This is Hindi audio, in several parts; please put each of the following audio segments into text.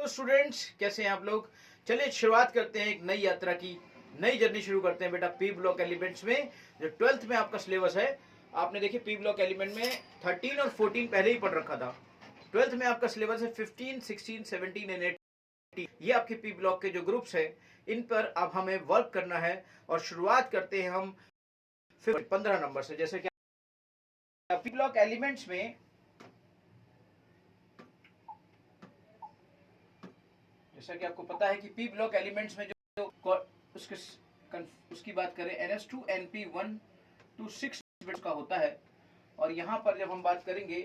तो स्टूडेंट्स कैसे हैं आप लोग। चलिए शुरुआत करते हैं एक नई यात्रा की, नई जर्नी शुरू करते हैं बेटा पी ब्लॉक एलिमेंट्स में। जो 12th में आपका सिलेबस है, आपने देखिए पी ब्लॉक एलिमेंट में 13 और 14 पहले ही पढ़ रखा था। 12th में आपका सिलेबस है 15, 16, 17 एंड 18। ये आपके पी ब्लॉक के जो ग्रुप्स है, इन पर अब हमें वर्क करना है। और शुरुआत करते हैं हम 15 नंबर से। जैसे कि पी ब्लॉक एलिमेंट्स में जैसा कि आपको पता है कि पी ब्लॉक एलिमेंट्स में जो उसकी बात करें NS2 NP1 to 6 बिट्स का होता है। और यहां पर जब हम बात करेंगे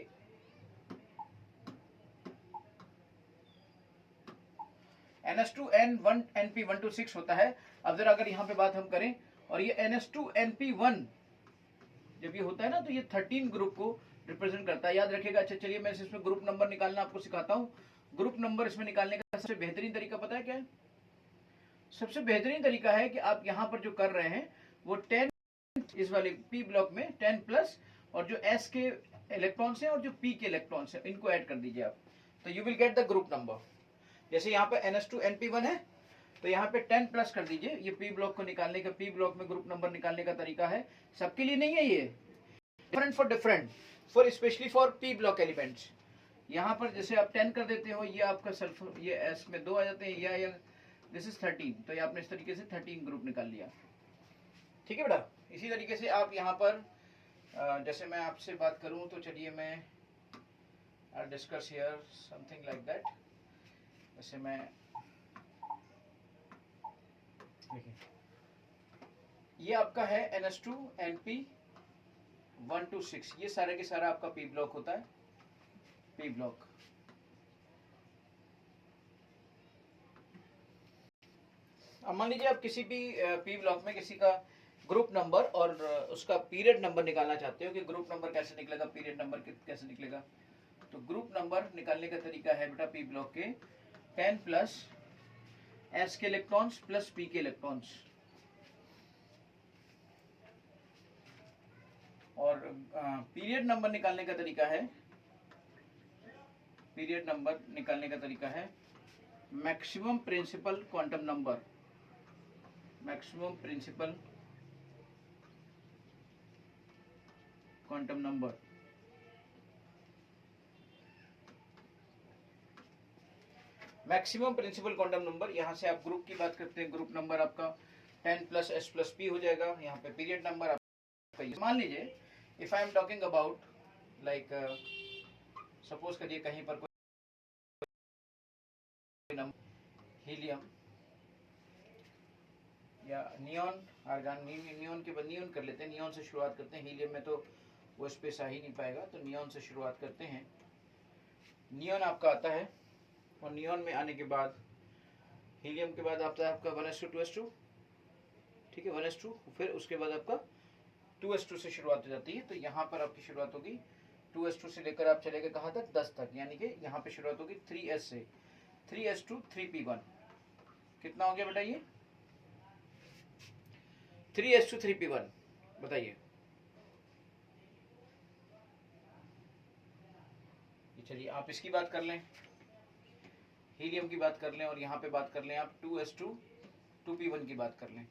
NS2 N1 NP1 to 6 होता है। अब जरा अगर यहां पे बात हम करें, और ये NS2 NP1 जब ये होता है ना, तो ये 13 ग्रुप को रिप्रेजेंट करता है। याद रखिएगा। अच्छा चलिए मैं इसमें ग्रुप नंबर निकालना आपको सिखाता हूँ। ग्रुप नंबर इसमें निकालने का सबसे बेहतरीन तरीका पता है क्या है? सबसे बेहतरीन तरीका है कि आप यहाँ पर जो कर रहे हैं वो 10, इस वाले पी ब्लॉक में 10 प्लस, और जो एस के इलेक्ट्रॉन्स हैं और जो पी के इलेक्ट्रॉन्स हैं इनको ऐड कर दीजिए आप, तो you will get the group number. जैसे यहाँ पे NS2 NP1 है, तो यहाँ पे 10 प्लस कर दीजिए। ये पी ब्लॉक को निकालने का, पी ब्लॉक में ग्रुप नंबर निकालने का तरीका है। सबके लिए नहीं है, ये different for specially for P block elements. यहाँ पर जैसे आप 10 कर देते हो, ये आपका सल्फर, ये एस में 2 आ जाते हैं, या दिस इज 13, तो ये आपने इस तरीके से 13 ग्रुप निकाल लिया। ठीक है बेटा। इसी तरीके से आप यहाँ पर जैसे मैं आपसे बात करूँ तो चलिए मैं discuss here something like that. जैसे मैं देखिए, ये आपका है NS2 NP1 to 6, ये सारे के सारा आपका पी ब्लॉक होता है। पी ब्लॉक अब मान लीजिए आप किसी भी पी ब्लॉक में किसी का ग्रुप नंबर और उसका पीरियड नंबर निकालना चाहते हो कि ग्रुप नंबर कैसे निकलेगा, पीरियड नंबर कैसे निकलेगा। तो ग्रुप नंबर निकालने का तरीका है बेटा पी ब्लॉक के 10 प्लस एस के इलेक्ट्रॉन्स प्लस पी के इलेक्ट्रॉन्स। और पीरियड नंबर निकालने का तरीका है, पीरियड नंबर निकालने का तरीका है maximum principal quantum number, maximum principal quantum number. Maximum principal quantum number, यहां से आप ग्रुप की बात करते हैं, ग्रुप नंबर आपका 10 प्लस एस प्लस पी हो जाएगा। यहाँ पे पीरियड नंबर आपका, मान लीजिए if I am talking about like suppose करिए कहीं पर कोई नंबर हीलियम या नियॉन आर्गन, नियॉन के बाद नियॉन कर लेते हैं, नियॉन से शुरुआत करते हैं। हीलियम में तो वो स्पेस आ ही नहीं पाएगा, तो नियॉन से शुरुआत करते हैं। नियॉन आपका आता है, और नियॉन में आने के बाद हीलियम के बाद आता है आपका 1s2 2s2, ठीक है 1s2, फिर उसके बाद आपका 2s2 से शुरुआत हो जाती है। तो यहाँ पर आपकी शुरुआत होगी 2s2 से लेकर आप चलेंगे कहाँ तक, 10 तक, यानी कि यहाँ पे शुरुआत होगी 3s से, 3s2 3p1। कितना हो गया बेटा ये 3s2 3p1, बताइए। चलिए आप इसकी बात कर लें, हीलियम की बात कर लें, और यहाँ पे बात कर लें आप 2s2 2p1 की बात कर लें,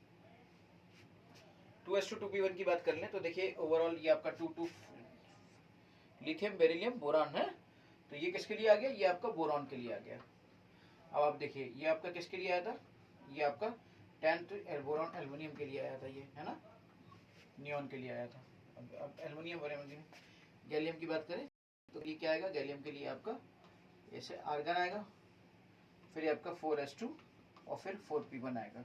2s2 2p1 की बात कर लें। तो देखिए ओवरऑल ये आपका 2 लिथियम बेरिलियम बोरान है, तो ये किसके लिए आ गया, ये आपका बोरॉन के लिए आ गया। अब आप देखिए ये आपका किसके लिए आया था, ये आपका 10 बोरॉन एल्युमिनियम के लिए आया था, ये है ना, नियॉन के लिए आया था। अब एल्युमिनियम गैलियम की बात करें तो ये क्या आएगा, गैलियम के लिए आपका ऐसे आर्गन आएगा, फिर आपका 4s2 और फिर 4p1 आएगा।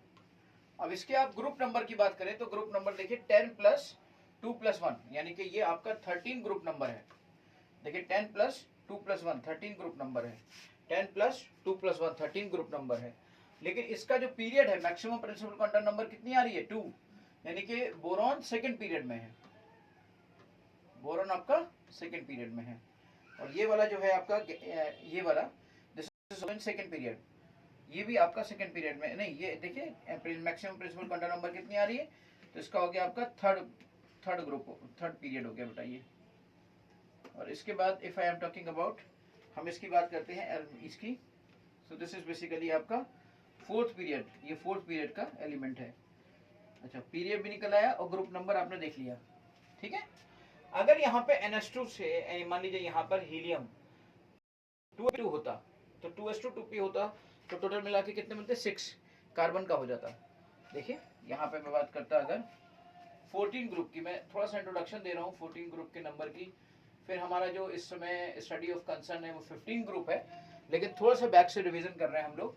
अब इसके आप ग्रुप नंबर की बात करें तो ग्रुप नंबर देखिए 10 प्लस 2 प्लस 1, यानी कि ये आपका 13 ग्रुप नंबर है। देखिए 10 प्लस 2 प्लस 1 13 ग्रुप नंबर है, 10 प्लस 2 प्लस 1 13 ग्रुप नंबर है। लेकिन इसका जो पीरियड है मैक्सिमम प्रिंसिपल क्वांटम नंबर कितनी आ रही है 2, यानी कि बोरॉन सेकंड पीरियड में है, बोरॉन आपका सेकंड पीरियड में है। और ये वाला जो है आपका ये वाला दिस इज सेकंड पीरियड, ये भी आपका सेकंड पीरियड में नहीं। ये देखिए मैक्सिमम प्रिंसिपल क्वांटम नंबर कितनी आ रही है, तो इसका हो गया आपका थर्ड ग्रुप, थर्ड पीरियड हो गया बेटा ये। और इसके बाद if I am talking about, हम इसकी बात करते हैं इसकी सो दिस इज बेसिकली आपका फोर्थ पीरियड, ये फोर्थ पीरियड का एलिमेंट है। अच्छा, पीरियड भी निकल आया और ग्रुप नंबर आपने देख लिया, ठीक है। अगर यहाँ पे NH2 से मान लीजिए यहाँ पर हीलियम 2 होता तो 2s2 2p होता, तो टोटल मिला के कितने मिलते, 6 कार्बन का हो जाता। देखिए यहाँ पे मैं बात करता अगर 14 ग्रुप की, मैं थोड़ा सा इंट्रोडक्शन दे रहा हूँ 14 ग्रुप के नंबर की, फिर हमारा जो इस समय स्टडी ऑफ कंसर्न है वो 15 ग्रुप है, लेकिन थोड़ा सा बैक से रिवीजन कर रहे हैं हम लोग।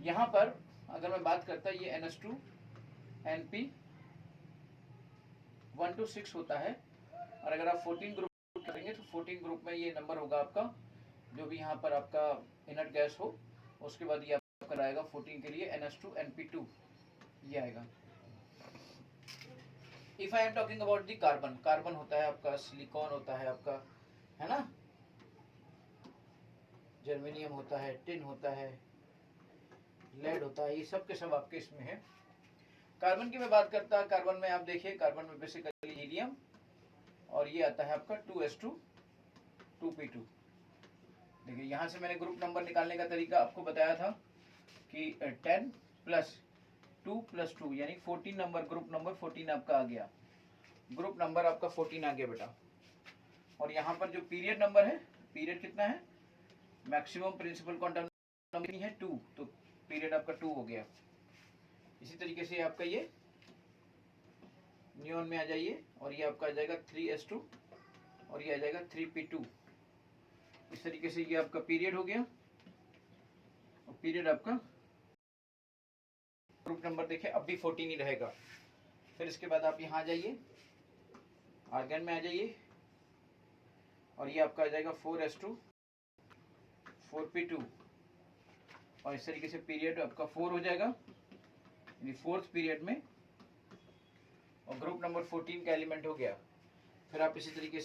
यहाँ पर अगर मैं बात करता, ये NH2 NP 1 to 6 होता है, और अगर आप 14 ग्रुप करेंगे तो 14 ग्रुप में ये नंबर होगा आपका, जो भी यहाँ पर आपका इनर्ट गैस हो, उसके बाद ये आपका आएगा 14 के लिए NH2 NP2 ये आएगा। If I am talking about the carbon, carbon होता है आपका, सिलिकॉन होता है आपका, है ना, जर्मेनियम होता है, टिन होता है, लेड होता है, ये सब के सब आपके इसमें है। कार्बन की मैं बात करता, कार्बन में आप देखिए, कार्बन में बेसिकली हीलियम, और ये आता है आपका 2s2 2p2। देखिए यहाँ से मैंने ग्रुप नंबर निकालने का तरीका आपको बताया था कि 10 + 2 + 2 यानी 14 नंबर, ग्रुप नंबर 14 आपका आ गया, ग्रुप नंबर आपका 14 आ गया बेटा। और यहाँ पर जो पीरियड नंबर है, पीरियड कितना है, मैक्सिमम प्रिंसिपल क्वांटम नंबर है 2, तो पीरियड आपका 2 हो गया। इसी तरीके से आपका ये नियॉन में आ जाइए, और ये आपका आ जाएगा 3s2 और ये आ जाएगा 3p2। इस तरीके से ये आपका पीरियड हो गया, और पीरियड आपका ग्रुप नंबर देखिए अब भी 14 ही रहेगा। फिर इसके बाद आप यहाँ आ जाइए, आर्गन में आ जाइए, और ये आपका आ जाएगा 4s2 4p2, और इस तरीके से पीरियड आपका 4 हो जाएगा, यानी फोर्थ पीरियड में, और ग्रुप नंबर 14 का एलिमेंट हो गया। फिर आप इसी तरीके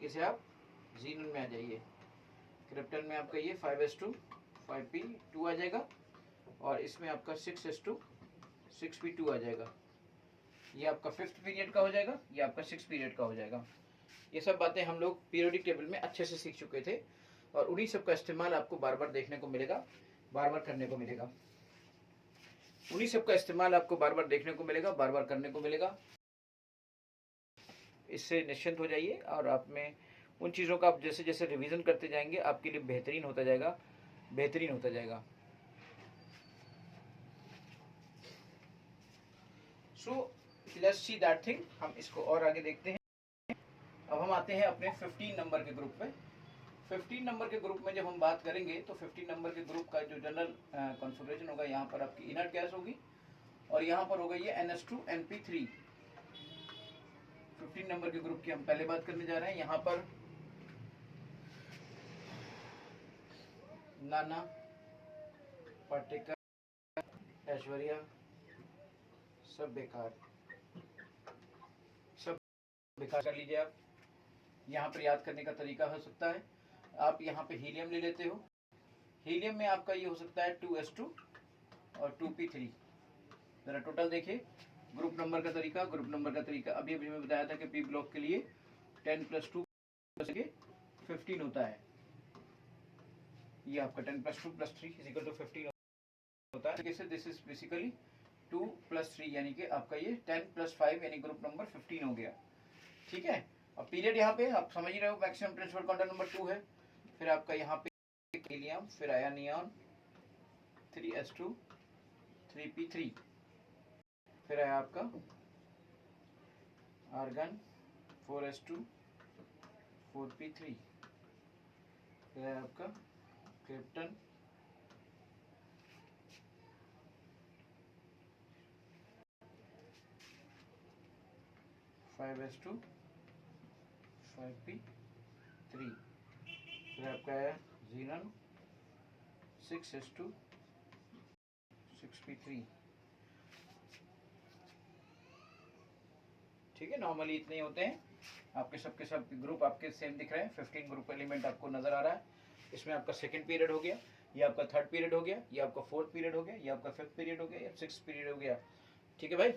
से आप जीनन में आ जाइए, क्रिप्टन में आपका ये 5s2 5p2 आ जाएगा, और इसमें आपका 6s2 6p2 आ जाएगा। ये आपका फिफ्थ पीरियड का हो जाएगा, ये आपका 6 पीरियड का हो जाएगा। ये सब बातें हम लोग पीरियोडिक टेबल में अच्छे से सीख चुके थे, और उन्हीं सब का इस्तेमाल आपको बार बार देखने को मिलेगा, बार बार करने को मिलेगा, उन्हीं सब का इस्तेमाल आपको बार बार देखने को मिलेगा, बार बार करने को मिलेगा। इससे निश्चिंत हो जाइए, और आप में उन चीज़ों का आप जैसे जैसे रिवीजन करते जाएंगे आपके लिए बेहतरीन होता जाएगा, बेहतरीन होता जाएगा। So let's see that thing, हम इसको और आगे देखते हैं। अब हम आते हैं अपने 15 नंबर के ग्रुप पे। 15 नंबर के ग्रुप में जब हम बात करेंगे तो 15 नंबर के ग्रुप का जो जनरल कॉन्फ़िगरेशन होगा, यहाँ पर आपकी इनर्ट गैस होगी, और यहाँ पर होगा ये NH2 NP3। 15 नंबर के ग्रुप की हम पहले बात करने जा रहे हैं। यहाँ पर नाना, पाटेकर, ऐश्वर्या, सब बेकार, सब बेकार कर लीजिए आप। यहाँ पर याद करने का तरीका हो सकता है, आप यहाँ पे हीलियम ले लेते हो, हीलियम में आपका ये हो सकता है 2s2 और 2p3। जरा टोटल देखिए ग्रुप नंबर का तरीका, ग्रुप नंबर का तरीका अभी अभी मैं बताया था कि पी ब्लॉक के लिए 10 + 2 + 15 होता है। ये आपका 10 + 2 + 3 = 15 होता है। जैसे दिस इज बेसिकली 2 + 3 यानी कि आपका ये 10 + 5 यानी ग्रुप नंबर 15 हो गया, ठीक है। अब पीरियड यहाँ पे आप समझ ही रहे हो, मैक्सिमम प्रिंसिपल क्वांटम नंबर 2 है। फिर आपका यहाँ पे हीलियम, फिर आया नियॉन 3s2 3p3, फिर आया आपका आर्गन 4s2 4p3, फिर आया आपका क्रिप्टन 5s2 5p3, फिर आपका आया जीनन 6s2 6p3, ठीक है। नॉर्मली इतने ही होते हैं। आपके सबके सब ग्रुप आपके सेम दिख रहे हैं, 15 ग्रुप एलिमेंट आपको नजर आ रहा है। इसमें आपका सेकंड पीरियड हो गया, ये आपका थर्ड पीरियड हो गया, ये आपका फोर्थ पीरियड हो गया, ये आपका फिफ्थ पीरियड हो गया, ये 6th पीरियड हो गया, ठीक है भाई।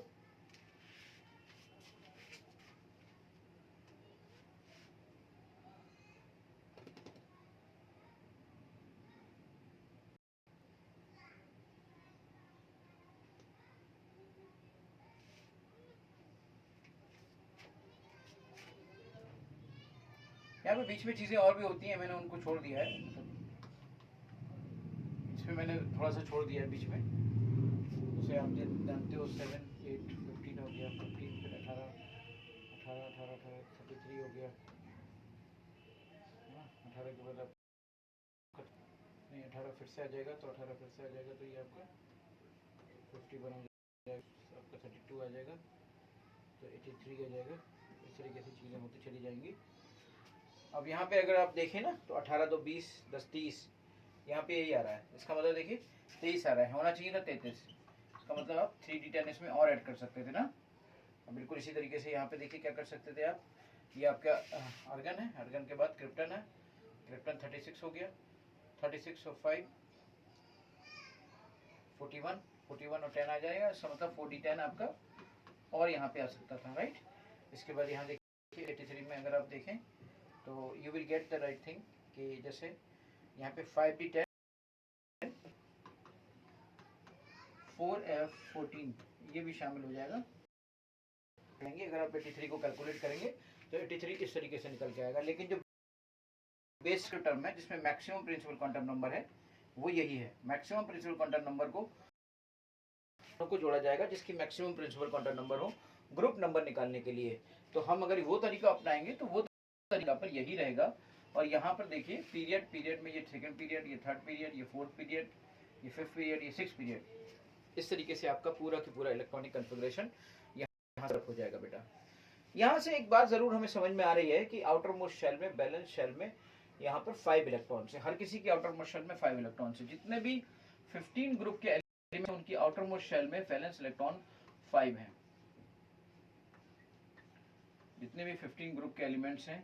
यहाँ पे बीच में चीज़ें और भी होती हैं, मैंने उनको छोड़ दिया है, इसमें मैंने थोड़ा सा छोड़ दिया है बीच में। जैसे आप जानते हो 7, 8, 15 हो गया, 15 फिर 18, 33 हो गया, 18 के बाद आप नहीं 18 फिर से आ जाएगा, तो 18 फिर से आ जाएगा, तो ये आपका 51 हो जाएगा, आपका 32 आ जाएगा, तो 83 आ जाएगा। इस तरीके से चीज़ें होती चली जाएंगी। अब यहाँ पे अगर आप देखें ना तो 18 2 20 10 30, यहाँ पे यही आ रहा है, इसका मतलब देखिए 23 आ रहा है, होना चाहिए था 33, इसका मतलब आप 3d10 इसमें और ऐड कर सकते थे ना। बिल्कुल इसी तरीके से यहाँ पे देखिए क्या कर सकते थे आप, ये आपका आर्गन है, आर्गन के बाद क्रिप्टन है, क्रिप्टन 36 हो गया, 36 और 5 41, 41 और 10 आ जाएगा, इसका मतलब 40-10 आपका और यहाँ पे आ सकता था, राइट। इसके बाद यहाँ देखिए 83 में अगर आप देखें तो you will get the right thing कि जैसे यहाँ पे 5d10 4f14 ये भी शामिल हो जाएगा। अगर आप 83 को कैलकुलेट करेंगे तो 83 इस तरीके से निकल के आएगा, लेकिन जो बेस टर्म है जिसमें मैक्सिमम प्रिंसिपल क्वांटम नंबर है वो यही है। मैक्सिमम प्रिंसिपल क्वांटम नंबर को जोड़ा जाएगा जिसकी मैक्सिमम प्रिंसिपल क्वांटम नंबर हो ग्रुप नंबर निकालने के लिए। तो हम अगर वो तरीका अपनाएंगे तो वो तरीका पर यही रहेगा। और यहाँ पर देखिए पीरियड में ये सेकंड पीरियड, ये थर्ड पीरियड, ये फोर्थ पीरियड, ये फिफ्थ पीरियड, ये सिक्स पीरियड, इस तरीके से आपका पूरा की पूरा इलेक्ट्रॉनिक कन्फिगरेशन यहाँ तरफ हो जाएगा बेटा। यहाँ से एक बात जरूर हमें समझ में आ रही है कि आउटर मोस्ट शेल में, बैलेंस शेल में यहाँ पर 5 इलेक्ट्रॉन्स है। हर किसी की आउटर मोस्ट शेल में 5 इलेक्ट्रॉन्स है। जितने भी 15 ग्रुप के एलिमेंट उनकी आउटर मोस्ट शेल में वैलेंस इलेक्ट्रॉन 5 है। जितने भी 15 ग्रुप के एलिमेंट्स हैं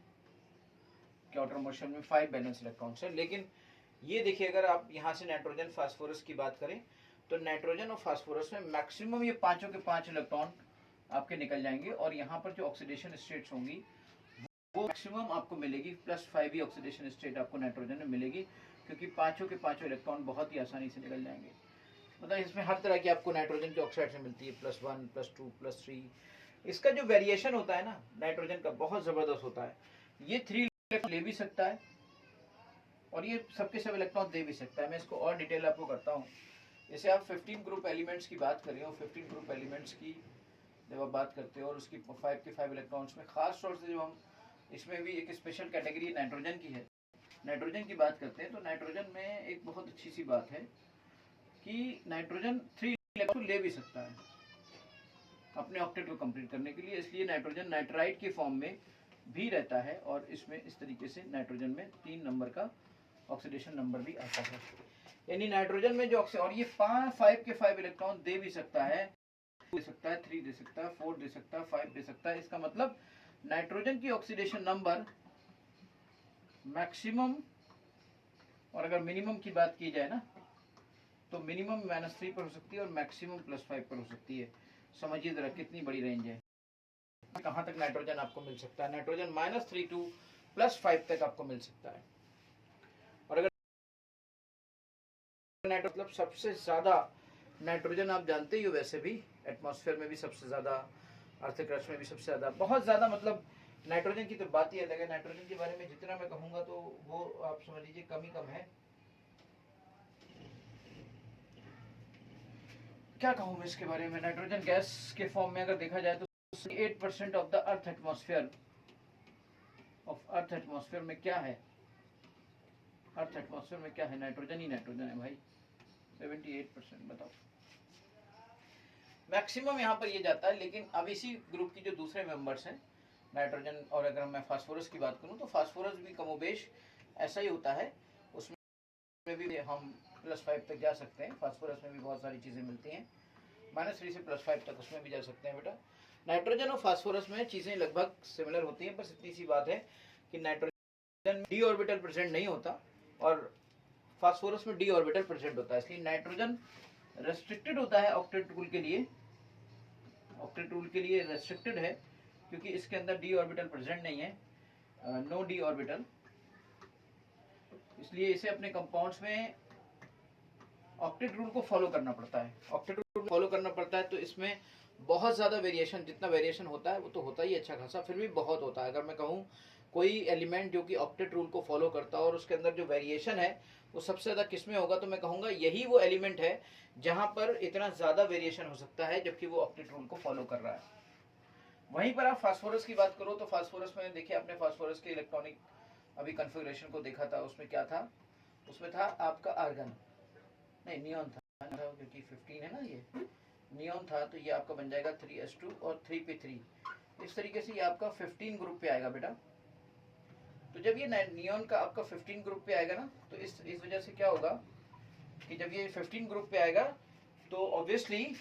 कि आउटर मोस्ट शेल में 5 बैलेंस इलेक्ट्रॉन्स है। लेकिन ये देखिए अगर आप यहाँ से नाइट्रोजन फास्फोरस की बात करें तो नाइट्रोजन और फास्फोरस में मैक्सिमम ये पांचों के 5 इलेक्ट्रॉन आपके निकल जाएंगे और यहाँ पर जो ऑक्सीडेशन स्टेट्स होंगी वो मैक्सिमम आपको मिलेगी +5 ही ऑक्सीडेशन स्टेट आपको नाइट्रोजन में मिलेगी, क्योंकि पांचों के पांचों इलेक्ट्रॉन बहुत ही आसानी से निकल जाएंगे। मतलब इसमें हर तरह की आपको नाइट्रोजन की ऑक्साइड से मिलती है, +1 +2 +3। इसका जो वेरिएशन होता है ना नाइट्रोजन का बहुत जबरदस्त होता है। ये 3 इलेक्ट्रॉन ले भी सकता है और ये सबके सब इलेक्ट्रॉन दे भी सकता है। मैं इसको और डिटेल आपको करता हूँ। जैसे आप 15 ग्रुप एलिमेंट्स की बात कर रहे हो, 15 ग्रुप एलिमेंट्स की जब आप बात करते हो और उसकी 5 के 5 इलेक्ट्रॉन्स में खास तौर से जब हम इसमें भी एक स्पेशल कैटेगरी नाइट्रोजन की है, नाइट्रोजन की बात करते हैं तो नाइट्रोजन में एक बहुत अच्छी सी बात है कि नाइट्रोजन 3 इलेक्ट्रॉन ले भी सकता है अपने ऑक्टेट को कंप्लीट करने के लिए। इसलिए नाइट्रोजन नाइट्राइट के फॉर्म में भी रहता है और इसमें इस तरीके से नाइट्रोजन में 3 नंबर का ऑक्सीडेशन नंबर भी आता है। यानी नाइट्रोजन में जो और ये 5 के 5 इलेक्ट्रॉन दे भी सकता है, दे सकता है, 3 दे सकता है, 4 दे सकता है, 5 दे सकता है। इसका मतलब नाइट्रोजन की ऑक्सीडेशन नंबर मैक्सिमम और अगर मिनिमम की बात की जाए ना तो मिनिमम -3 पर हो सकती है और मैक्सिमम +5 पर हो सकती है। समझिए जरा कितनी बड़ी रेंज है, कहां तक नाइट्रोजन आपको मिल सकता है। नाइट्रोजन -3 to +5 तक आपको मिल सकता है। और अगर मतलब सबसे ज्यादा नाइट्रोजन आप जानते ही हो, वैसे भी एटमॉस्फेयर में भी सबसे ज्यादा, अर्थ क्रस्ट में भी सबसे ज्यादा, बहुत ज्यादा, मतलब नाइट्रोजन की तो बात ही अलग है। नाइट्रोजन के बारे में जितना मैं कहूंगा तो वो आप समझ लीजिए कम ही कम है। क्या कहूँ मैं इसके बारे में। नाइट्रोजन गैस के फॉर्म में अगर देखा जाए तो 8% of the earth atmosphere, earth atmosphere में क्या है, अर्थ एटमॉस्फेयर में क्या है, नाइट्रोजन ही नाइट्रोजन है भाई। 78% बताओ, मैक्सिमम यहाँ पर ये जाता है। लेकिन अब इसी ग्रुप की जो दूसरे मेंबर्स हैं नाइट्रोजन, और अगर मैं फास्फोरस की बात करूँ तो फास्फोरस भी कमोबेश ऐसा ही होता है। उसमें भी हम +5 तक जा सकते हैं। फास्फोरस में भी बहुत सारी चीज़ें मिलती हैं, -3 से +5 तक उसमें भी जा सकते हैं बेटा। नाइट्रोजन और फास्फोरस में चीज़ें लगभग सिमिलर होती हैं, बस इतनी सी बात है कि नाइट्रोजन डी ऑर्बिटल प्रेजेंट नहीं होता और फास्फोरस में डी ऑर्बिटल प्रेजेंट होता है। इसलिए नाइट्रोजन रेस्ट्रिक्टेड होता है ऑक्टेट रूल के लिए, ऑक्टेट रूल के लिए रेस्ट्रिक्टेड है क्योंकि इसके अंदर डी ऑर्बिटल प्रेजेंट नहीं है, नो डी ऑर्बिटल। इसलिए इसे अपने कंपाउंड्स में ऑक्टेट रूल को फॉलो करना पड़ता है। ऑक्टेट रूल फॉलो करना पड़ता है तो इसमें बहुत ज़्यादा वेरिएशन, जितना वेरिएशन होता है वो तो होता ही अच्छा खासा, फिर भी बहुत होता है। अगर मैं कहूँ कोई एलिमेंट जो कि ऑक्टेट रूल को फॉलो करता है और उसके अंदर जो वेरिएशन है वो सबसे ज्यादा किस में होगा, तो मैं कहूंगा यही वो एलिमेंट है जहां पर इतना ज्यादा वेरिएशन हो सकता है जबकि वो ऑक्टेट रूल को फॉलो कर रहा है। वहीं पर आप फास्फोरस की बात करो तो फास्फोरस में देखिए आपने फास्फोरस के इलेक्ट्रॉनिक अभी कॉन्फ़िगरेशन को देखा था, उसमें क्या था, उसमें था आपका आर्गन, नहीं नियॉन था क्योंकि 15 है ना, ये नियॉन था, तो ये आपका बन जाएगा 3s2 और 3p3। इस तरीके से ये आपका 15 ग्रुप पे आएगा बेटा। तो जब ये नियॉन का आपका 15 ग्रुप पे आएगा ना, तो इस वजह से क्या होगा कि जब ये 15 ग्रुप पे आएगा तो ऑब्वियसली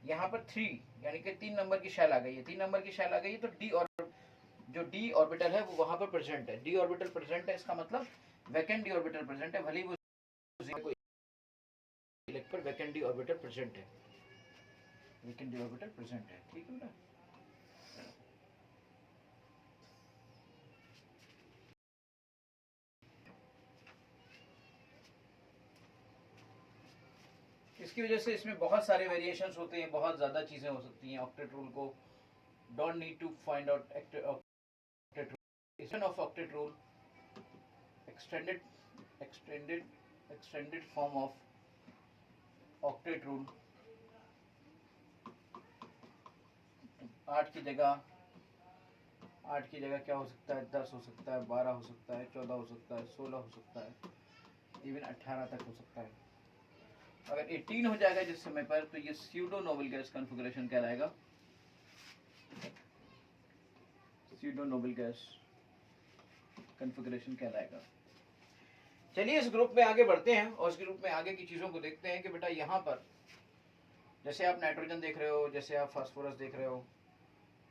यहाँ पर 3 यानी कि 3 नंबर की शेल आ गई है, 3 नंबर की शेल आ गई है, तो डी और जो डी ऑर्बिटल है वो वहां पर प्रेजेंट है, डी ऑर्बिटल प्रेजेंट है, इसका मतलब वैकेंट डी ऑर्बिटल प्रेजेंट है, भले ही वो पर वैकेंट डी ऑर्बिटल प्रेजेंट है, वैकेंट डी ऑर्बिटल प्रेजेंट है। ठीक है बेटा, इसकी वजह से इसमें बहुत सारे वेरिएशंस होते हैं, बहुत ज्यादा चीजें हो सकती हैं। ऑक्टेट रूल को don't need to find out octet rule of octet rule, extended form of octet rule. 8 की जगह क्या हो सकता है, 10 हो सकता है, 12 हो सकता है, 14 हो सकता है, 16 हो सकता है, इवन 18 तक हो सकता है। अगर 18 हो जाएगा जिस समय पर, तो ये स्यूडो नोबल गैस कॉन्फ़िगरेशन कहलाएगा, स्यूडो नोबल गैस कॉन्फ़िगरेशन कहलाएगा। चलिए इस ग्रुप में आगे बढ़ते हैं और इस ग्रुप में आगे की चीजों को देखते हैं कि बेटा यहाँ पर जैसे आप नाइट्रोजन देख रहे हो, जैसे आप फास्फोरस देख रहे हो,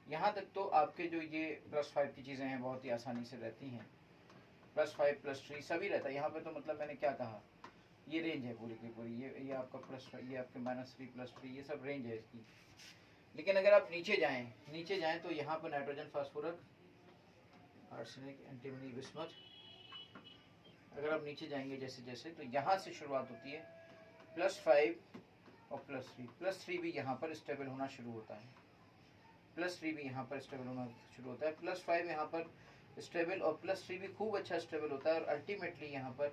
यहाँ तक तो आपके जो ये +5 की चीजें हैं बहुत ही आसानी से रहती हैं, +5 +3 सभी रहता है यहाँ पे। तो मतलब मैंने क्या कहा, ये रेंज है पूरी की पूरी, ये आपका +5, ये आपके -3 +3, ये सब रेंज है इसकी। लेकिन अगर आप नीचे जाएं तो यहाँ पर nitrogen, phosphorus, arsenic, antimony, bismuth, अगर आप नीचे जाएंगे जैसे जैसे, तो यहाँ से शुरुआत होती है +5 और +3 भी यहाँ पर स्टेबल होना शुरू होता है, +3 भी यहाँ पर स्टेबल होना शुरू होता है, +5 यहाँ पर स्टेबल और +3 भी खूब अच्छा स्टेबल होता है, और अल्टीमेटली यहाँ पर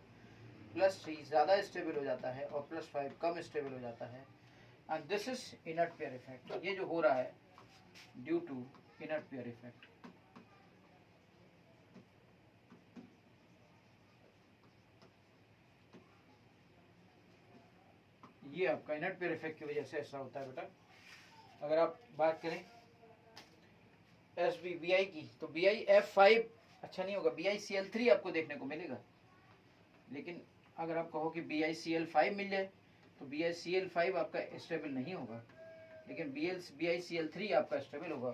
+3 ज़्यादा स्टेबल हो जाता है और +5 कम स्टेबल हो जाता है। And this is inert pair effect, ये जो हो रहा है due to inert pair effect. ये आपका इनर्ट पेयर इफेक्ट की वजह से ऐसा होता है बेटा। अगर आप बात करें BI की, तो BiF5 अच्छा नहीं होगा, BiCl3 आपको देखने को मिलेगा, लेकिन अगर आप कहो कि BiCl5 मिल जाए तो BiCl5 आपका स्टेबल नहीं होगा, लेकिन BiCl3 आपका स्टेबल होगा,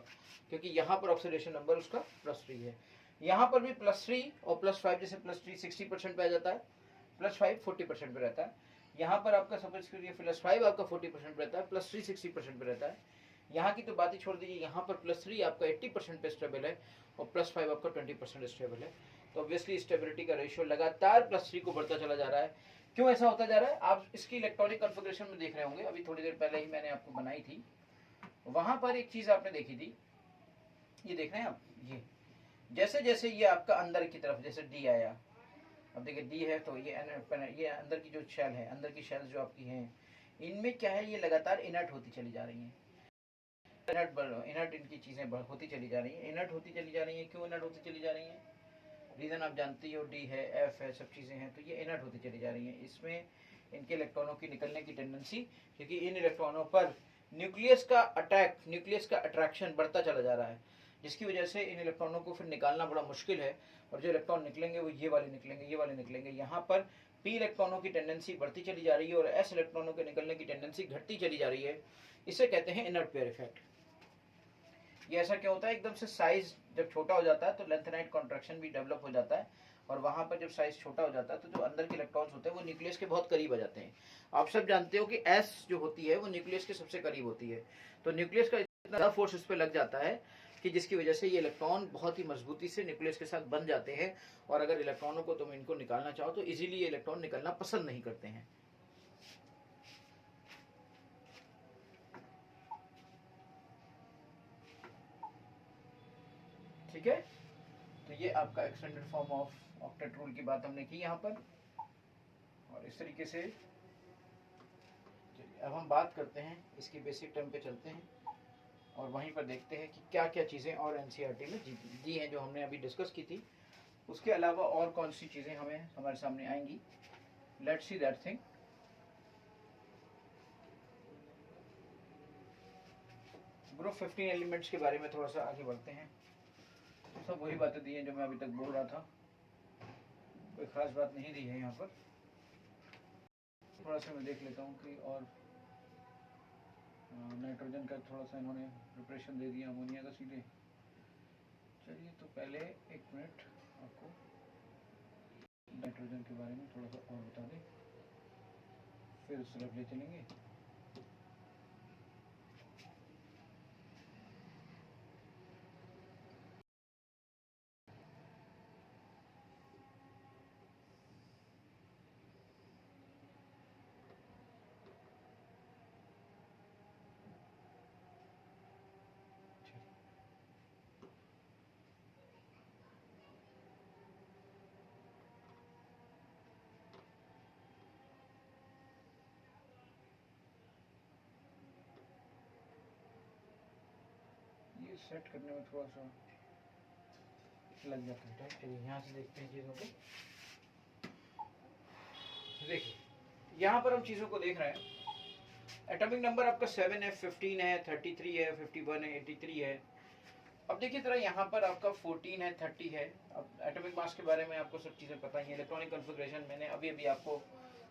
क्योंकि यहाँ पर ऑक्सीडेशन नंबर उसका +3 है। यहाँ पर भी +3 और +5, जैसे +3 60% पे आ जाता है, +5 40% पे रहता है। यहाँ पर आपका सपोज करिए +5 आपका 40% पे रहता है, +3 60% पे रहता है। यहाँ की तो बात ही छोड़ दीजिए, यहाँ पर +3 आपका 80% पे स्टेबल है और +5 आपका 20% स्टेबल है। तो ऑब्वियसली स्टेबिलिटी का रेशियो लगातार +3 को बढ़ता चला जा रहा है। क्यों ऐसा होता जा रहा है, आप इसकी इलेक्ट्रॉनिक कॉन्फ़िगरेशन में देख रहे होंगे, अभी थोड़ी देर पहले ही मैंने आपको बनाई थी, वहां पर एक चीज आपने देखी थी, ये देख रहे हैं आप, ये जैसे जैसे ये आपका अंदर की तरफ जैसे डी आया, अब देखिए डी है तो ये अंदर की जो शेल है, अंदर की शेल जो आपकी हैं, इनमें क्या है, ये लगातार इनर्ट होती चली जा रही हैं, इनर्ट इनकी चीजें होती चली जा रही हैं, इनर्ट होती चली जा रही हैं। क्यों इनर्ट होती चली जा रही हैं, रीजन आप जानती हो, डी है, एफ है, सब चीजें हैं, तो ये इनर्ट होती चली जा रही हैं। इसमें इनके इलेक्ट्रॉनों की निकलने की टेंडेंसी, क्योंकि इन इलेक्ट्रॉनों पर न्यूक्लियस का अटैक, न्यूक्लियस का अट्रैक्शन बढ़ता चला जा रहा है, जिसकी वजह से इन इलेक्ट्रॉनों को फिर निकालना बड़ा मुश्किल है, और जो इलेक्ट्रॉन निकलेंगे वो ये वाले निकलेंगे, ये वाले निकलेंगे। यहाँ पर पी इलेक्ट्रॉनों की टेंडेंसी बढ़ती चली जा रही है और एस इलेक्ट्रॉनों के निकलने की टेंडेंसी घटती चली जा रही है। इसे कहते हैं इनर्ट पेयर इफेक्ट। ये ऐसा क्यों होता है, एकदम से साइज जब छोटा हो जाता है तो लेंथेनाइट कॉन्ट्रैक्शन भी डेवलप हो जाता है, और वहां पर जब साइज छोटा हो जाता है तो जो अंदर के इलेक्ट्रॉन्स होते हैं वो न्यूक्लियस के बहुत करीब आ जाते हैं। आप सब जानते हो कि एस जो होती है वो न्यूक्लियस के सबसे करीब होती है, तो न्यूक्लियस का इतना ज्यादा फोर्स इस पर लग जाता है कि जिसकी वजह से ये इलेक्ट्रॉन बहुत ही मजबूती से न्यूक्लियस के साथ बन जाते हैं, और अगर इलेक्ट्रॉनों को तुम इनको निकालना चाहो तो इजीली ये इलेक्ट्रॉन निकलना पसंद नहीं करते हैं। ठीक है, ये आपका extended form of octet rule की बात हमने की यहाँ पर। और इस तरीके से अब हम बात करते हैं इसकी बेसिक टर्म पे चलते हैं और वहीं पर देखते हैं कि क्या क्या चीज़ें और एनसीईआरटी में दी हैं जो हमने अभी डिस्कस की थी। उसके अलावा और कौन सी चीज़ें हमारे सामने आएंगी, let's see that thing. Group 15 elements के बारे में थोड़ा सा आगे बढ़ते हैं। तो सब वही बातें दी हैं जो मैं अभी तक बोल रहा था, कोई खास बात नहीं दी है यहाँ पर। थोड़ा सा मैं देख लेता हूँ कि और नाइट्रोजन का थोड़ा सा इन्होंने प्रिपरेशन दे दिया, अमोनिया का सीधे। चलिए तो पहले एक मिनट आपको नाइट्रोजन के बारे में थोड़ा सा और बता दें, फिर उस तरफ ले चलेंगे। ये सेट करने में थोड़ा सा लग जाता है टाइम। चलिए यहाँ से देखते हैं चीज़ों को। देखिए यहाँ पर हम चीज़ों को देख रहे हैं। एटॉमिक नंबर आपका 7 है, 15 है, 33 है, 51 है, 83 है। अब देखिए तरह यहाँ पर आपका 14 है, 30 है। अब एटॉमिक मास के बारे में आपको सब चीज़ें पता ही है। इलेक्ट्रॉनिक कॉन्फ़िगरेशन मैंने अभी अभी आपको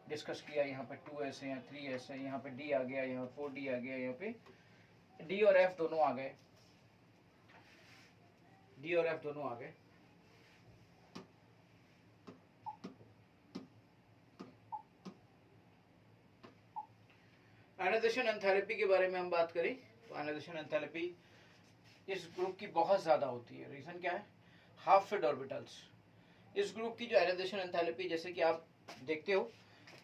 डिस्कस किया। यहाँ पे 2s है, 3s है, यहाँ पे d आ गया, यहाँ 4d आ गया, यहाँ पे d और f दोनों आ गए, d और f दोनों आ गए। आयनाइजेशन एंथैल्पी के बारे में हम बात करें तो आयनाइजेशन एंथैल्पी इस ग्रुप की बहुत ज्यादा होती है। रीजन क्या है? Half filled orbitals. इस ग्रुप की जो आयनाइजेशन एंथैल्पी, जैसे कि आप देखते हो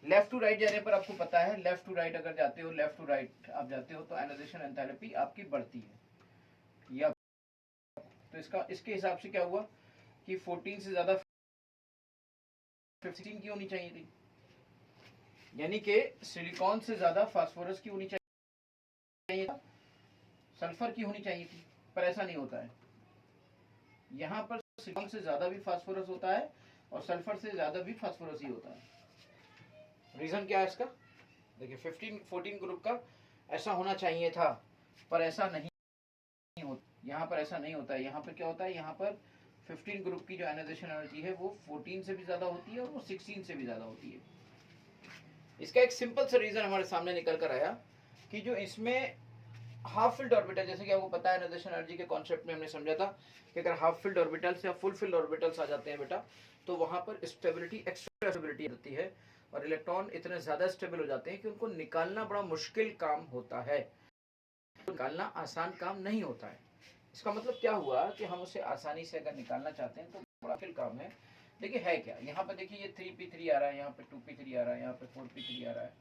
लेफ्ट टू राइट जाने पर आपको पता है, लेफ्ट टू राइट अगर जाते हो, लेफ्ट टू राइट आप जाते हो तो आयनाइजेशन एंथैल्पी आपकी बढ़ती है। या तो इसके हिसाब से क्या हुआ कि 14 से ज्यादा 15 की होनी चाहिए थी, यानी कि सिलिकॉन से ज्यादा फास्फोरस की होनी चाहिए, सल्फर की होनी चाहिए थी, पर ऐसा नहीं होता है। यहाँ पर सिलिकॉन से ज्यादा भी फास्फोरस होता है और सल्फर से ज्यादा भी फास्फोरस ही होता है। रीजन क्या है इसका? देखिए 14 ग्रुप का ऐसा होना चाहिए था, पर ऐसा नहीं होता। यहाँ पर ऐसा नहीं होता है। यहाँ पर क्या होता है, यहाँ पर 15 ग्रुप की जो आयनाइजेशन एनर्जी है वो 14 से भी ज्यादा होती है और वो 16 से भी ज्यादा होती है। इसका एक सिंपल सा रीजन हमारे सामने निकल कर आया कि जो इसमें हाफ फिल्ड ऑर्बिटल, जैसे कि आपको पता है आयनाइजेशन एनर्जी के कॉन्सेप्ट में हमने समझा था कि अगर हाफ फिल्ड ऑर्बिटल्स या फुल फिल्ड ऑर्बिटल्स आ जाते हैं बेटा, तो वहां पर स्टेबिलिटी, एक्स्ट्रा स्टेबिलिटी आती है और इलेक्ट्रॉन इतने ज्यादा स्टेबल हो जाते हैं कि उनको निकालना बड़ा मुश्किल काम होता है, निकालना आसान काम नहीं होता है। इसका मतलब क्या हुआ कि हम उसे आसानी से अगर निकालना चाहते हैं तो बड़ा मुश्किल काम है। देखिए है क्या, यहाँ पर देखिए ये 3p3 आ रहा है, यहाँ पे 2p3 आ रहा है, यहाँ पे 4p3 आ रहा है।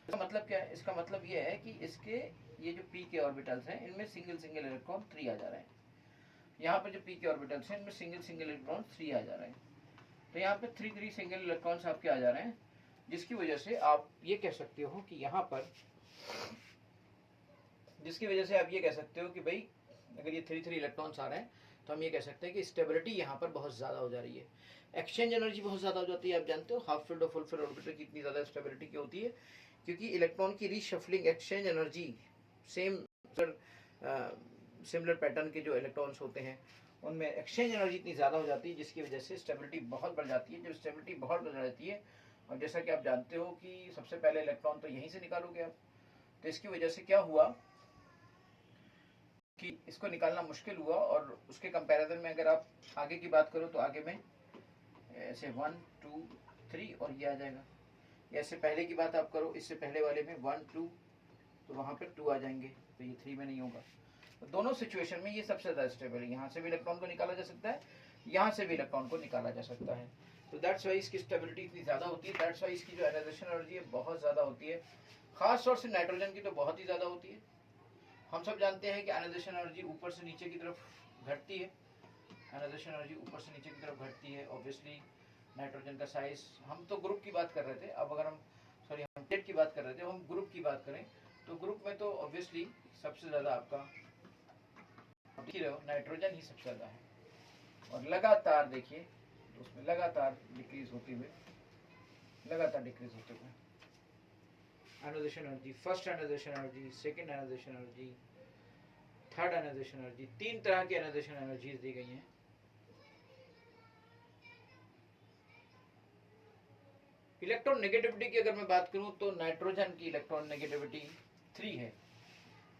इसका मतलब क्या है? इसका मतलब ये है कि इसके ये जो p के ऑर्बिटल्स हैं इनमें सिंगल सिंगल इलेक्ट्रॉन 3 आ जा रहे हैं। यहाँ पे जो p के ऑर्बिटल्स हैं इनमें सिंगल सिंगल इलेक्ट्रॉन 3 आ जा रहे हैं। तो यहाँ पे 3 सिंगल इलेक्ट्रॉन्स आपके आ जा रहे हैं, जिसकी वजह से आप ये कह सकते हो कि यहाँ पर, जिसकी वजह से आप ये कह सकते हो कि भाई अगर ये 3 इलेक्ट्रॉन्स आ रहे हैं तो हम ये कह सकते हैं कि स्टेबिलिटी यहाँ पर बहुत ज़्यादा हो जा रही है, एक्सचेंज एनर्जी बहुत ज़्यादा हो जाती है। आप जानते हो हाफ फिल्ड और फुल फिल्ड ऑर्बिटल की इतनी ज़्यादा स्टेबिलिटी की होती है क्योंकि इलेक्ट्रॉन की reshuffling, exchange energy same similar pattern के जो इलेक्ट्रॉन्स होते हैं उनमें एक्सचेंज एनर्जी इतनी ज़्यादा हो जाती है जिसकी वजह से स्टेबिलिटी बहुत बढ़ जाती है। जब स्टेबिलिटी बहुत बढ़ जाती है, और जैसा कि आप जानते हो कि सबसे पहले इलेक्ट्रॉन तो यहीं से निकालोगे आप, तो इसकी वजह से क्या हुआ कि इसको निकालना मुश्किल हुआ। और उसके कंपैरिजन में अगर आप आगे की बात करो तो आगे में ऐसे 1 2 3 और ये आ जाएगा। ऐसे पहले की बात आप करो, इससे पहले वाले में 1 2, तो वहाँ पे 2 आ जाएंगे, तो ये 3 में नहीं होगा। तो दोनों सिचुएशन में ये सबसे ज़्यादा स्टेबल है। यहाँ से भी इलेक्ट्रॉन को निकाला जा सकता है, यहाँ से भी इलेक्ट्रॉन को निकाला जा सकता है। तो दैट्स वाई इसकी स्टेबिलिटी इतनी ज़्यादा होती है, दैट्स वाई इसकी जो आयनाइजेशन एनर्जी है बहुत ज़्यादा होती है। खास तौर से नाइट्रोजन की तो बहुत ही ज़्यादा होती है। हम सब जानते हैं कि आयनाइजेशन एनर्जी ऊपर से नीचे की तरफ घटती है आयनाइजेशन एनर्जी ऊपर से नीचे की तरफ घटती है। ऑब्वियसली नाइट्रोजन का साइज, हम तो ग्रुप की बात कर रहे थे, अब अगर हम हम स्टेट की बात कर रहे थे, हम ग्रुप की बात करें तो ग्रुप में तो ऑब्वियसली सबसे ज़्यादा आपका देख रहे हो नाइट्रोजन ही सबसे ज़्यादा है। और लगातार देखिए तो उसमें लगातार डिक्रीज होते हुए ionization energy, first ionization energy, second ionization energy, third ionization energy, 3 तरह की आयनाइजेशन एनर्जीज दी गई हैं। इलेक्ट्रॉन नेगेटिविटी की अगर मैं बात करूं तो नाइट्रोजन की इलेक्ट्रॉन नेगेटिविटी 3 है,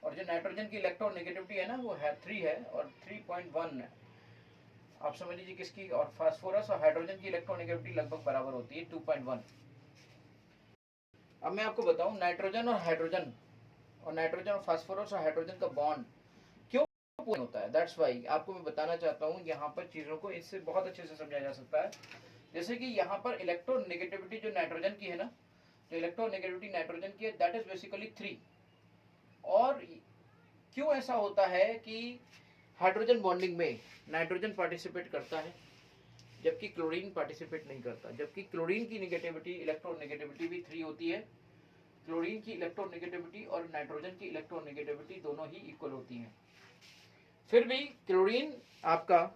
और जो नाइट्रोजन की इलेक्ट्रॉन नेगेटिविटी है ना वो है 3 है और 3.1 है। आप समझ लीजिए किसकी, और फास्फोरस और हाइड्रोजन की इलेक्ट्रॉन नेगेटिविटी लगभग बराबर होती है 2.1। अब मैं आपको बताऊं नाइट्रोजन और फास्फोरस और हाइड्रोजन का बॉन्ड क्यों होता है, दैट्स वाई आपको मैं बताना चाहता हूं। यहाँ पर चीजों को इससे बहुत अच्छे से समझा जा सकता है। जैसे कि यहाँ पर इलेक्ट्रॉन नेगेटिविटी जो नाइट्रोजन की है ना, जो इलेक्ट्रॉन नेगेटिविटी नाइट्रोजन की है दैट इज बेसिकली 3। और क्यों ऐसा होता है कि हाइड्रोजन बॉन्डिंग में नाइट्रोजन पार्टिसिपेट करता है जबकि क्लोरीन पार्टिसिपेट नहीं करता, जबकि क्लोरीन की नेगेटिविटी इलेक्ट्रॉन नेगेटिविटी भी 3 होती है। क्लोरीन की इलेक्ट्रॉन नेगेटिविटी और नाइट्रोजन की इलेक्ट्रॉन नेगेटिविटी दोनों ही इक्वल होती हैं। फिर भी क्लोरीन आपका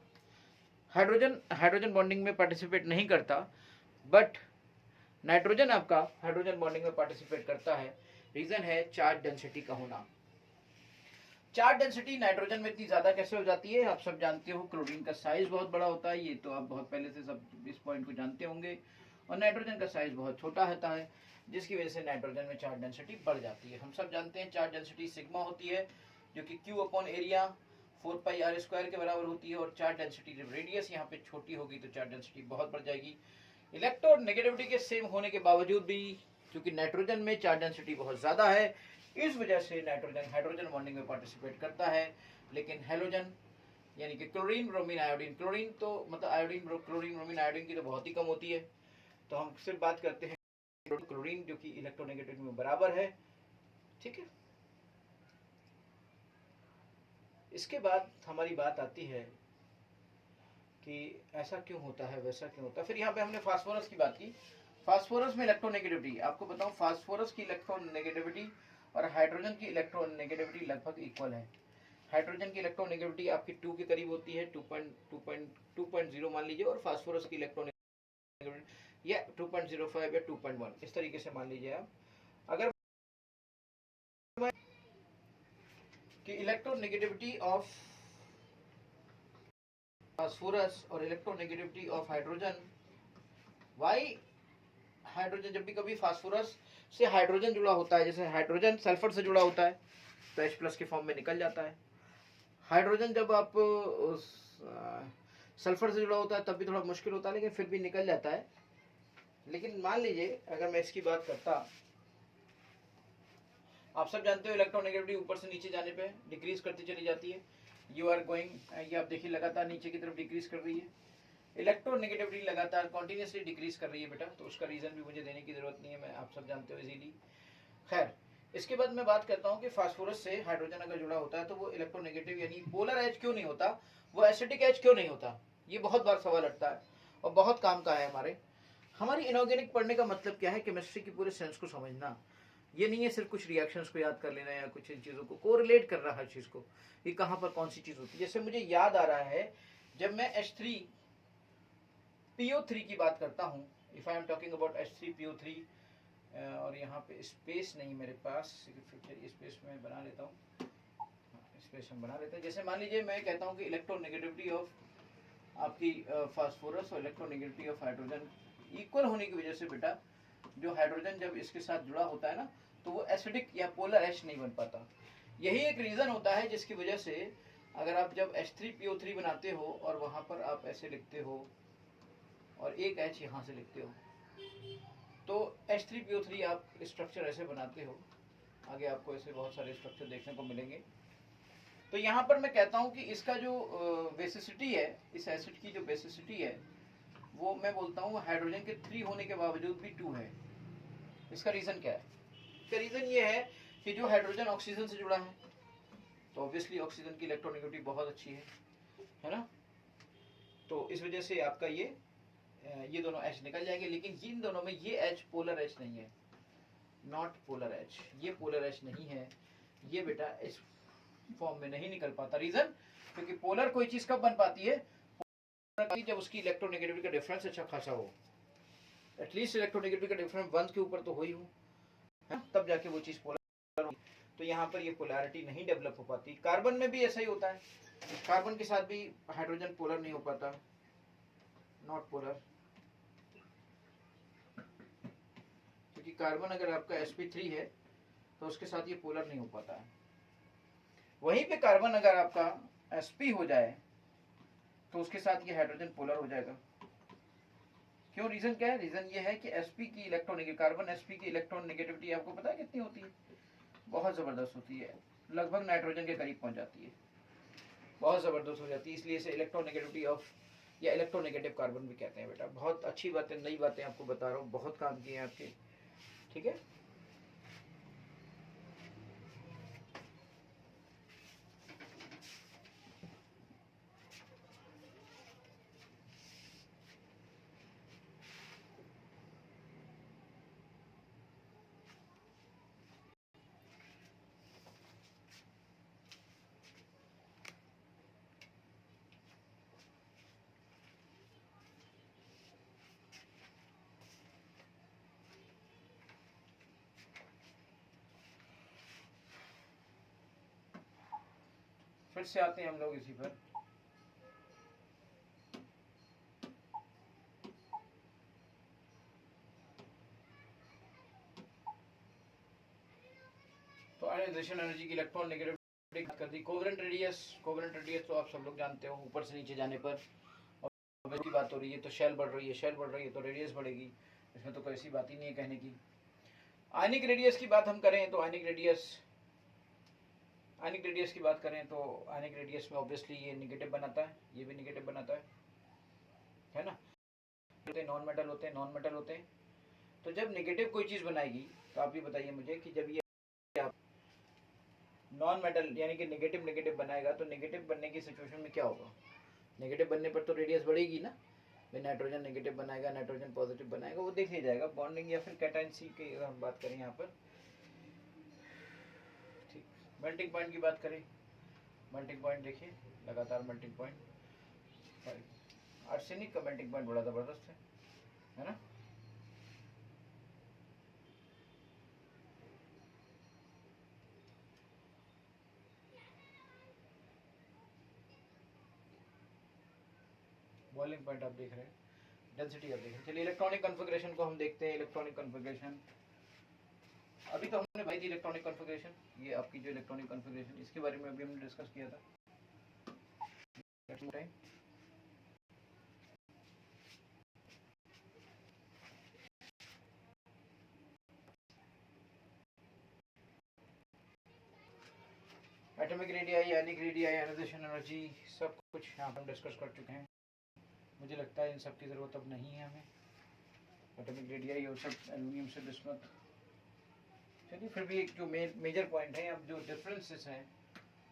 हाइड्रोजन बॉन्डिंग में पार्टिसिपेट नहीं करता, बट नाइट्रोजन आपका हाइड्रोजन बॉन्डिंग में पार्टिसिपेट करता है। रीजन है चार्ज डेंसिटी का होना। चार्ज डेंसिटी नाइट्रोजन में इतनी ज्यादा कैसे हो जाती है, आप सब जानते हो क्लोरीन का साइज बहुत बड़ा होता है, ये तो आप बहुत पहले से सब इस पॉइंट को जानते होंगे, और नाइट्रोजन का साइज बहुत छोटा होता है जिसकी वजह से नाइट्रोजन में चार्ज डेंसिटी बढ़ जाती है। हम सब जानते हैं चार्ज डेंसिटी सिग्मा होती है जो कि Q अपॉन एरिया 4πr² के बराबर होती है, और चार्ज डेंसिटी जब रेडियस यहाँ पे छोटी होगी तो चार्ज डेंसिटी बहुत बढ़ जाएगी। इलेक्ट्रॉन नेगेटिविटी के सेम होने के बावजूद भी क्योंकि नाइट्रोजन में चार्ज डेंसिटी बहुत ज्यादा है, इस वजह से नाइट्रोजन हाइड्रोजन बॉन्डिंग में पार्टिसिपेट करता है, लेकिन हेलोजन यानी कि क्लोरीन ब्रोमीन आयोडीन, क्लोरीन तो मतलब आयोडीन क्लोरीन ब्रोमीन आयोडीन की तो बहुत ही कम होती है, तो हम सिर्फ बात करते हैं क्लोरीन जो कि इलेक्ट्रोनेगेटिविटी में बराबर है। ठीक है, इसके बाद हमारी बात आती है कि ऐसा क्यों होता है, वैसा क्यों होता है। फिर यहाँ पे हमने फास्फोरस की बात की। फास्फोरस में इलेक्ट्रोनेगेटिविटी आपको बताऊं, फास्फोरस की इलेक्ट्रोनेगेटिविटी और हाइड्रोजन की इलेक्ट्रोनेगेटिविटी लगभग इक्वल है। हाइड्रोजन की इलेक्ट्रोनेगेटिविटी आपकी 2 के करीब होती है, 2.0 मान लीजिए, और फास्फोरस की इलेक्ट्रोनेगेटिविटी या 2.05 या 2.1 इस तरीके से मान लीजिए आप। अगर कि इलेक्ट्रोनेगेटिविटी ऑफ फास्फोरस और electronegativity of hydrogen, Y hydrogen जब भी कभी फास्फोरस से हाइड्रोजन जुड़ा होता है, जैसे हाइड्रोजन सल्फर से जुड़ा होता है तो H+ के फॉर्म में निकल जाता है। हाइड्रोजन जब आप सल्फर से जुड़ा होता है तब भी थोड़ा मुश्किल होता है, लेकिन फिर भी निकल जाता है। लेकिन मान लीजिए अगर मैं इसकी बात करता, आप सब जानते हो इलेक्ट्रोनेगेटिविटी ऊपर से नीचे जाने पे डिक्रीज करती चली जाती है। यू आर गोइंग, ये आप देखिए लगातार नीचे की तरफ डिक्रीज कर रही है। इलेक्ट्रोनेगेटिविटी लगातार कॉन्टिन्यूसली डिक्रीज कर रही है बेटा, तो उसका रीजन भी मुझे देने की जरूरत नहीं है, मैं आप सब जानते हो इजीली। खैर, इसके बाद मैं बात करता हूँ कि फास्फोरस से हाइड्रोजन अगर जुड़ा होता है तो वो इलेक्ट्रोनेगेटिव यानी पोलर एच क्यों नहीं होता, वो एसिडिक एच क्यों नहीं होता, ये बहुत बार सवाल उठता है और बहुत काम का है हमारी इनऑर्गेनिक पढ़ने का मतलब क्या है, केमिस्ट्री की पूरे सेंस को समझना। ये नहीं है सिर्फ कुछ रिएक्शंस को याद कर लेना या कुछ इन चीज़ों को कोरिलेट कर रहा है हर चीज़ को, कि कहाँ पर कौन सी चीज़ होती है। जैसे मुझे याद आ रहा है जब मैं H3PO3 की बात करता हूँ, if I am talking about H3PO3, और यहाँ पे स्पेस नहीं मेरे पास, चलिए स्पेस में बना लेता हूँ, स्पेस हम बना लेते हैं। जैसे मान लीजिए मैं कहता हूँ कि इलेक्ट्रोनेगेटिविटी ऑफ आपकी फास्फोरस और इलेक्ट्रोनेगेटिविटी ऑफ हाइड्रोजन इक्वल होने की वजह से बेटा जो हाइड्रोजन जब इसके साथ जुड़ा होता है ना तो वो एसिडिक या पोलर एच नहीं बन पाता। यही एक रीजन होता है जिसकी वजह से अगर आप जब H3PO3 बनाते हो और वहां पर आप ऐसे लिखते हो और एक H यहाँ से लिखते हो तो H3PO3 आप स्ट्रक्चर ऐसे बनाते हो, आगे आपको ऐसे बहुत सारे स्ट्रक्चर देखने को मिलेंगे। तो यहाँ पर मैं कहता हूँ कि इसका जो बेसिसिटी है, इस एसिड की जो बेसिसिटी है वो मैं बोलता हूँ हाइड्रोजन के 3 होने के बावजूद भी 2 है। इसका रीजन क्या है? इसका रीजन ये है कि जो हाइड्रोजन ऑक्सीजन से जुड़ा है तो ऑब्वियसली ऑक्सीजन की इलेक्ट्रोनेगेटिविटी बहुत अच्छी है ना, तो इस वजह से आपका ये दोनों H निकल जाएंगे, लेकिन इन दोनों में ये H पोलर H नहीं है, नॉट पोलर H, ये पोलर H नहीं है, ये बेटा इस फॉर्म में नहीं निकल पाता। रीजन, क्योंकि पोलर कोई चीज कब बन पाती है, जब उसकी इलेक्ट्रोनेगेटिविटी का डिफरेंस अच्छा खासा हो, एटलीस्ट इलेक्ट्रोनेगेटिविटी का डिफरेंस 1 के ऊपर तो हो ही हो, तब जाके वो चीज पोलर होगी। तो यहाँ पर ये पोलैरिटी नहीं डेवलप हो पाती। कार्बन में भी ऐसा ही होता है, कार्बन के साथ भी हाइड्रोजन पोलर नहीं हो पाता, नॉट पोलर, क्योंकि कार्बन अगर आपका sp3 है तो उसके साथ ये पोलर नहीं हो पाता है। वहीं पे कार्बन अगर आपका sp हो जाए तो उसके साथ ये हाइड्रोजन पोलर हो जाएगा। क्यों, रीजन क्या है, रीजन ये है कि sp की इलेक्ट्रॉनिक कार्बन sp की इलेक्ट्रॉन नेगेटिविटी आपको पता है कितनी होती है, बहुत जबरदस्त होती है, लगभग नाइट्रोजन के करीब पहुंच जाती है, बहुत जबरदस्त हो जाती है। इसलिए इसे इलेक्ट्रोनेगेटिविटी ऑफ या इलेक्ट्रोनेगेटिव कार्बन भी कहते हैं बेटा। बहुत अच्छी बातें, नई बातें आपको बता रहा हूँ, बहुत काम किए हैं आपके, ठीक है। फिर से आते हैं हम लोग इसी पर। तो आयनाइजेशन एनर्जी की इलेक्ट्रॉन नेगेटिविटी कर दी। कोवेलेंट रेडियस, कोवेलेंट रेडियस तो आप सब लोग जानते हो, ऊपर से नीचे जाने पर और की बात हो रही है तो शेल बढ़ रही है, शेल बढ़ रही है तो रेडियस बढ़ेगी, इसमें तो कोई ऐसी बात ही नहीं है कहने की। आयनिक रेडियस की बात हम करें तो आयनिक रेडियस की बात करें तो आयनिक रेडियस में ऑब्वियसली ये निगेटिव बनाता है, ये भी निगेटिव बनाता है ना। नॉन मेटल होते हैं, नॉन मेटल होते हैं। तो जब निगेटिव कोई चीज बनाएगी तो आप ये बताइए मुझे कि जब ये नॉन मेटल यानी कि नेगेटिव नेगेटिव बनाएगा तो नेगेटिव बनने की सिचुएशन में क्या होगा, नेगेटिव बनने पर तो रेडियस बढ़ेगी ना। नाइट्रोजन नेगेटिव बनाएगा, नाइट्रोजन पॉजिटिव बनाएगा, वो देख लिया जाएगा। बॉन्डिंग या फिर कैटायन सी की अगर हम बात करें यहाँ पर, ठीक। मेल्टिंग पॉइंट की बात करें, मेल्टिंग पॉइंट देखिए, लगातार मेल्टिंग पॉइंट, आर्सेनिक का मेल्टिंग पॉइंट बड़ा जबरदस्त है ना। बॉइलिंग पॉइंट आप देख रहे हैं, डेंसिटी आप देख रहे हैं। चलिए इलेक्ट्रॉनिक कॉन्फ़िगरेशन को हम देखते हैं। इलेक्ट्रॉनिक कॉन्फ़िगरेशन अभी तो हमने भाई थी इलेक्ट्रॉनिक कॉन्फ़िगरेशन, ये आपकी जो इलेक्ट्रॉनिक कॉन्फ़िगरेशन इसके बारे में अभी हमने डिस्कस किया था। Atomic radii, ionic radii, ionization energy, सब कुछ यहाँ पर हम डिस्कस कर चुके हैं। मुझे लगता है इन सब की ज़रूरत अब नहीं है हमें, एटॉमिक रेडियाई और सब एल्यूमिनियम से बिस्मथ। चलिए फिर भी एक जो मेजर पॉइंट है, अब जो डिफरेंसेस हैं,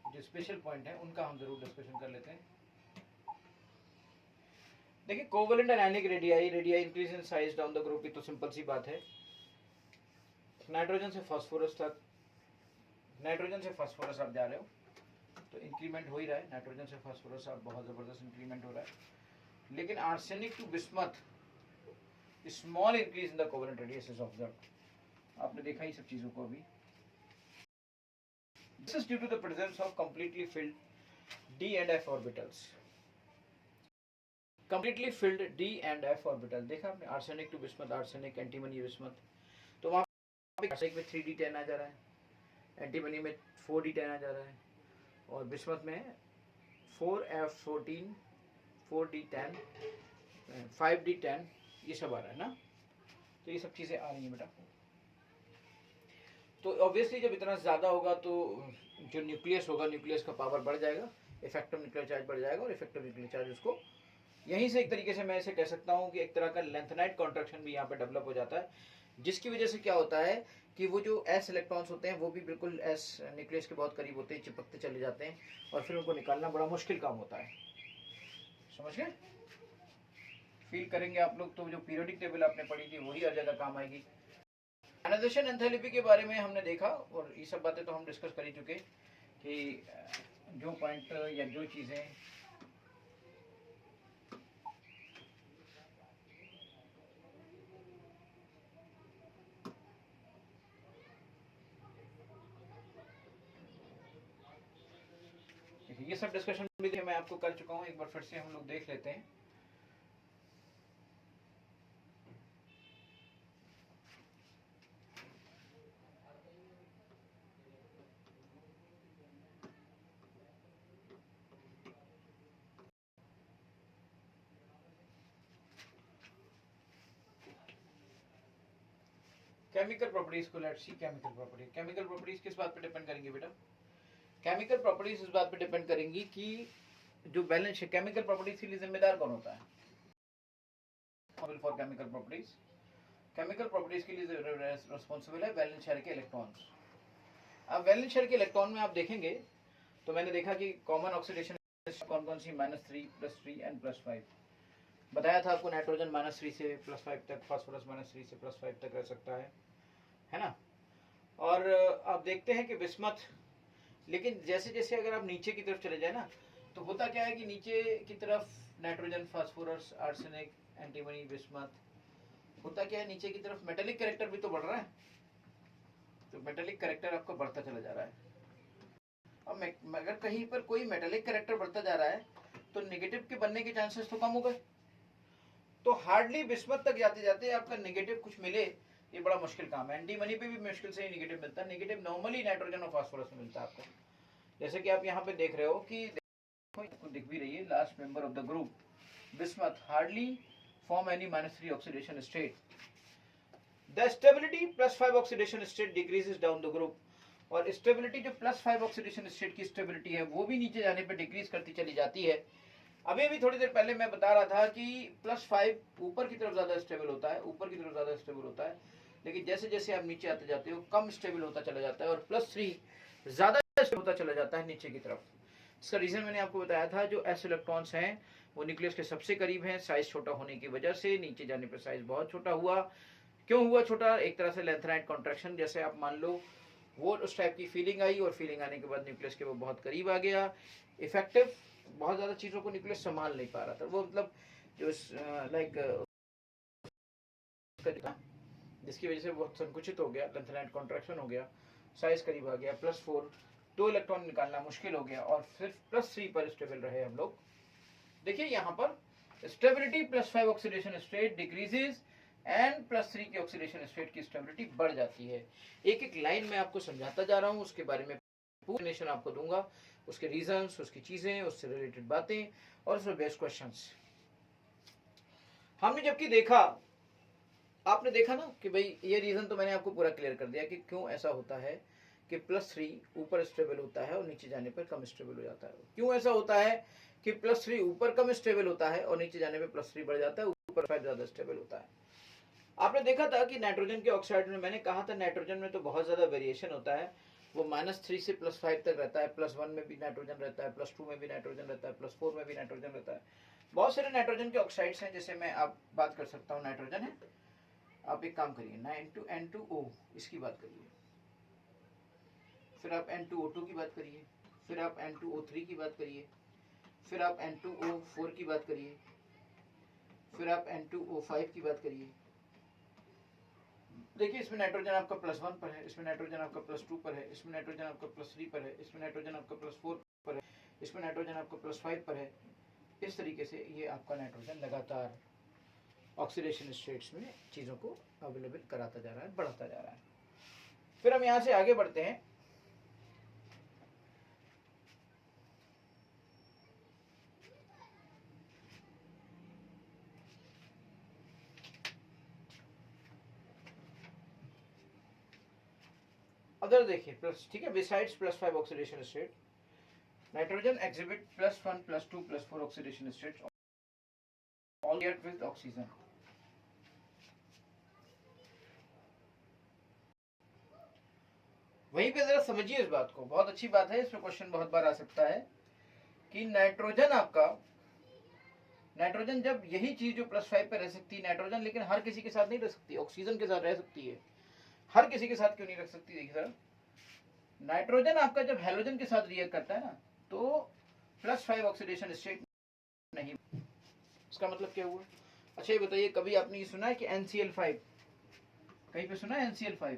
जो स्पेशल पॉइंट है, उनका हम जरूर डिस्कशन कर लेते हैं। देखिए covalent and ionic radii, radii increase in size down the group, ये तो सिंपल सी बात है। नाइट्रोजन से फास्फोरस तक, नाइट्रोजन से फास्फोरस आप जा रहे हो तो इंक्रीमेंट हो ही रहा है, नाइट्रोजन से फास्फोरस आप बहुत ज़बरदस्त इंक्रीमेंट हो रहा है। लेकिन arsenic to bismuth small increase in the covalent radius is observed. आपने देखा ही सब चीज़ों को अभी। This is due to the presence of completely filled d and f orbitals. Completely filled d and f orbital देखा आपने, arsenic to bismuth, arsenic antimony bismuth, तो वहाँ पे आर्सेनिक में 3d10 आ जा रहा है, एंटीमनी में 4d10 आ जा रहा है, और बिस्मथ में 4f14, 4d10, 5d10, ये सब आ रहा है ना। तो ये सब चीज़ें आ रही हैं बेटा। तो ऑब्वियसली जब इतना ज़्यादा होगा तो जो न्यूक्लियस होगा, न्यूक्लियस का पावर बढ़ जाएगा, इफेक्टिव न्यूक्लियर चार्ज बढ़ जाएगा, और इफेक्टिव न्यूक्लियर चार्ज उसको, यहीं से एक तरीके से मैं ऐसे कह सकता हूँ कि एक तरह का लेंथनाइट कॉन्ट्रैक्शन भी यहाँ पे डेवलप हो जाता है, जिसकी वजह से क्या होता है कि वो जो एस इलेक्ट्रॉन्स होते हैं वो भी बिल्कुल एस न्यूक्लियस के बहुत करीब होते हैं, चिपकते चले जाते हैं, और फिर उनको निकालना बड़ा मुश्किल काम होता है। समझ गए? फील करेंगे आप लोग तो जो पीरियोडिक टेबल आपने पढ़ी थी वही हर जगह काम आएगी। आयनाइजेशन एंथैल्पी के बारे में हमने देखा और ये सब बातें तो हम डिस्कस कर ही चुके कि जो पॉइंट या जो चीज़ें ये सब डिस्कशन भी मैं आपको कर चुका हूँ, एक बार फिर से हम लोग देख लेते हैं। केमिकल प्रॉपर्टीज को लेट्स सी। केमिकल प्रॉपर्टीज किस बात पे डिपेंड करेंगे बेटा? केमिकल प्रॉपर्टीज इस बात पे डिपेंड करेंगी कि जो बैलेंस है, केमिकल प्रॉपर्टीज के लिए जिम्मेदार कौन होता है? For chemical properties, chemical properties के लिए रिस्पॉन्सिबल है वैलेंस शेल के इलेक्ट्रॉन्स। अब वैलेंस शेल के इलेक्ट्रॉन में आप देखेंगे तो मैंने देखा कि कॉमन ऑक्सीडेशन कौन कौन सी -3 +3 एंड +5 बताया था आपको। नाइट्रोजन -3 से +5 तक, फास्फोरस -3 से +5 तक रह सकता है ना। और आप देखते हैं कि बिस्मथ, लेकिन जैसे जैसे अगर आप नीचे की तरफ चले जाए ना तो होता क्या है कि नीचे की तरफ nitrogen, phosphorus, arsenic, antimony, bismuth, होता क्या है नीचे की तरफ मेटेलिक कैरेक्टर भी तो बढ़ रहा है, तो मेटेलिक कैरेक्टर आपका बढ़ता चला जा रहा है। अब अगर कहीं पर कोई मेटेलिक कैरेक्टर बढ़ता जा रहा है तो नेगेटिव के बनने के चांसेस तो कम हो गए। तो हार्डली बिस्मथ तक जाते जाते आपका नेगेटिव कुछ मिले, ये बड़ा मुश्किल काम है। एंटीमनी पे भी मुश्किल से ही नेगेटिव मिलता है। नेगेटिव नॉर्मली नाइट्रोजन और फास्फोरस में मिलता है आपको। जैसे कि आप यहाँ पे देख रहे हो कि दिख भी रही है, last member of the group bismuth hardly form any -3 oxidation state. The stability +5 oxidation state decreases down the group. और स्टेबिलिटी जो +5 ऑक्सीडेशन स्टेट की स्टेबिलिटी है वो भी नीचे जाने पर डिक्रीज करती चली जाती है। अभी भी थोड़ी देर पहले मैं बता रहा था कि +5 ऊपर की तरफ ज्यादा स्टेबल होता है, ऊपर की तरफ ज्यादा स्टेबल होता है, लेकिन जैसे जैसे आप नीचे आते जाते हो कम स्टेबल होता चला जाता है, और +3 ज्यादा स्टेबल होता चला जाता है नीचे की तरफ। इसका रीजन मैंने आपको बताया था, जो s इलेक्ट्रॉन्स हैं वो न्यूक्लियस के सबसे करीब हैं, साइज छोटा होने की वजह से नीचे जाने पर साइज बहुत छोटा हुआ। क्यों हुआ छोटा? एक तरह से लेंथेनाइट कॉन्ट्रैक्शन, जैसे आप मान लो वो उस टाइप की फीलिंग आई, और फीलिंग आने के बाद न्यूक्लियस के वो बहुत करीब आ गया। इफेक्टिव बहुत ज्यादा चीजों को न्यूक्लियस संभाल नहीं पा रहा था, वो मतलब जो लाइक जिसकी वजह से बहुत संकुचित हो गया, लेंथेनाइट कॉन्ट्रैक्शन हो गया, साइज करीब आ गया, +4 2 इलेक्ट्रॉन निकालना मुश्किल हो गया, और सिर्फ +3 पर स्टेबल रहे हम लोग। देखिए यहाँ पर stability +5 oxidation state decreases and +3 की ऑक्सीडेशन स्टेट की स्टेबिलिटी बढ़ जाती है। एक एक लाइन में आपको समझाता जा रहा हूँ, उसके बारे में पूरी एक्सप्लेनेशन आपको दूंगा, उसके रीजंस, उसकी चीजें, उससे रिलेटेड बातें और उसमें बेस्ट क्वेश्चंस। हमने जबकि देखा, आपने देखा ना कि भाई ये रीजन तो मैंने आपको पूरा क्लियर कर दिया कि क्यों ऐसा होता है कि +3 ऊपर स्टेबल होता है और नीचे जाने पर कम स्टेबल हो जाता है। क्यों ऐसा होता है कि +3 ऊपर कम स्टेबल होता है और नीचे जाने पर +3 बढ़ जाता है, ऊपर 5 ज्यादा स्टेबल होता है। आपने देखा था कि नाइट्रोजन के ऑक्साइड में मैंने कहा था नाइट्रोजन में तो बहुत ज्यादा वेरिएशन होता है, वो -3 से +5 तक रहता है, +1 में भी नाइट्रोजन रहता है, +2 में भी नाइट्रोजन रहता है, +4 में भी नाइट्रोजन रहता है। बहुत सारे नाइट्रोजन के ऑक्साइड्स हैं, जैसे मैं आप बात कर सकता हूँ, नाइट्रोजन है, आप एक काम करिए N2N2O इसकी बात करिए, फिर आप N2O2 की बात करिए, फिर आप N2O3 की बात करिए, फिर आप N2O4 की बात करिए, फिर आप N2O5 की बात करिए। देखिए इसमें नाइट्रोजन आपका +1 पर है, इसमें नाइट्रोजन आपका +2 पर है, इसमें नाइट्रोजन आपका +3 पर है, इसमें नाइट्रोजन आपका +4 पर है, इसमें नाइट्रोजन आपका +5 पर है। इस तरीके से ये आपका नाइट्रोजन लगातार ऑक्सीडेशन स्टेट्स में चीज़ों को अवेलेबल कराता जा रहा है, बढ़ाता जा रहा है। फिर हम यहाँ से आगे बढ़ते हैं। अदर देखिए प्लस, ठीक है, besides +5 oxidation state, nitrogen exhibit +1 +2 +4 oxidation states all react with oxygen. वहीं पे जरा समझिए इस बात को, बहुत अच्छी बात है, इसमें क्वेश्चन बहुत बार आ सकता है कि नाइट्रोजन आपका नाइट्रोजन जब यही चीज जो +5 पे रह सकती है नाइट्रोजन, लेकिन हर किसी के साथ नहीं रह सकती, ऑक्सीजन के साथ रह सकती है। हर किसी के साथ क्यों नहीं रख सकती? देखिए सर, नाइट्रोजन आपका जब हेलोजन के साथ रिएक्ट करता है ना तो +5 ऑक्सीडेशन स्टेट नहीं। इसका मतलब क्या हुआ? अच्छा ये बताइए, कभी आपने ये सुना है कि NCl5, कहीं पे सुना है NCl5?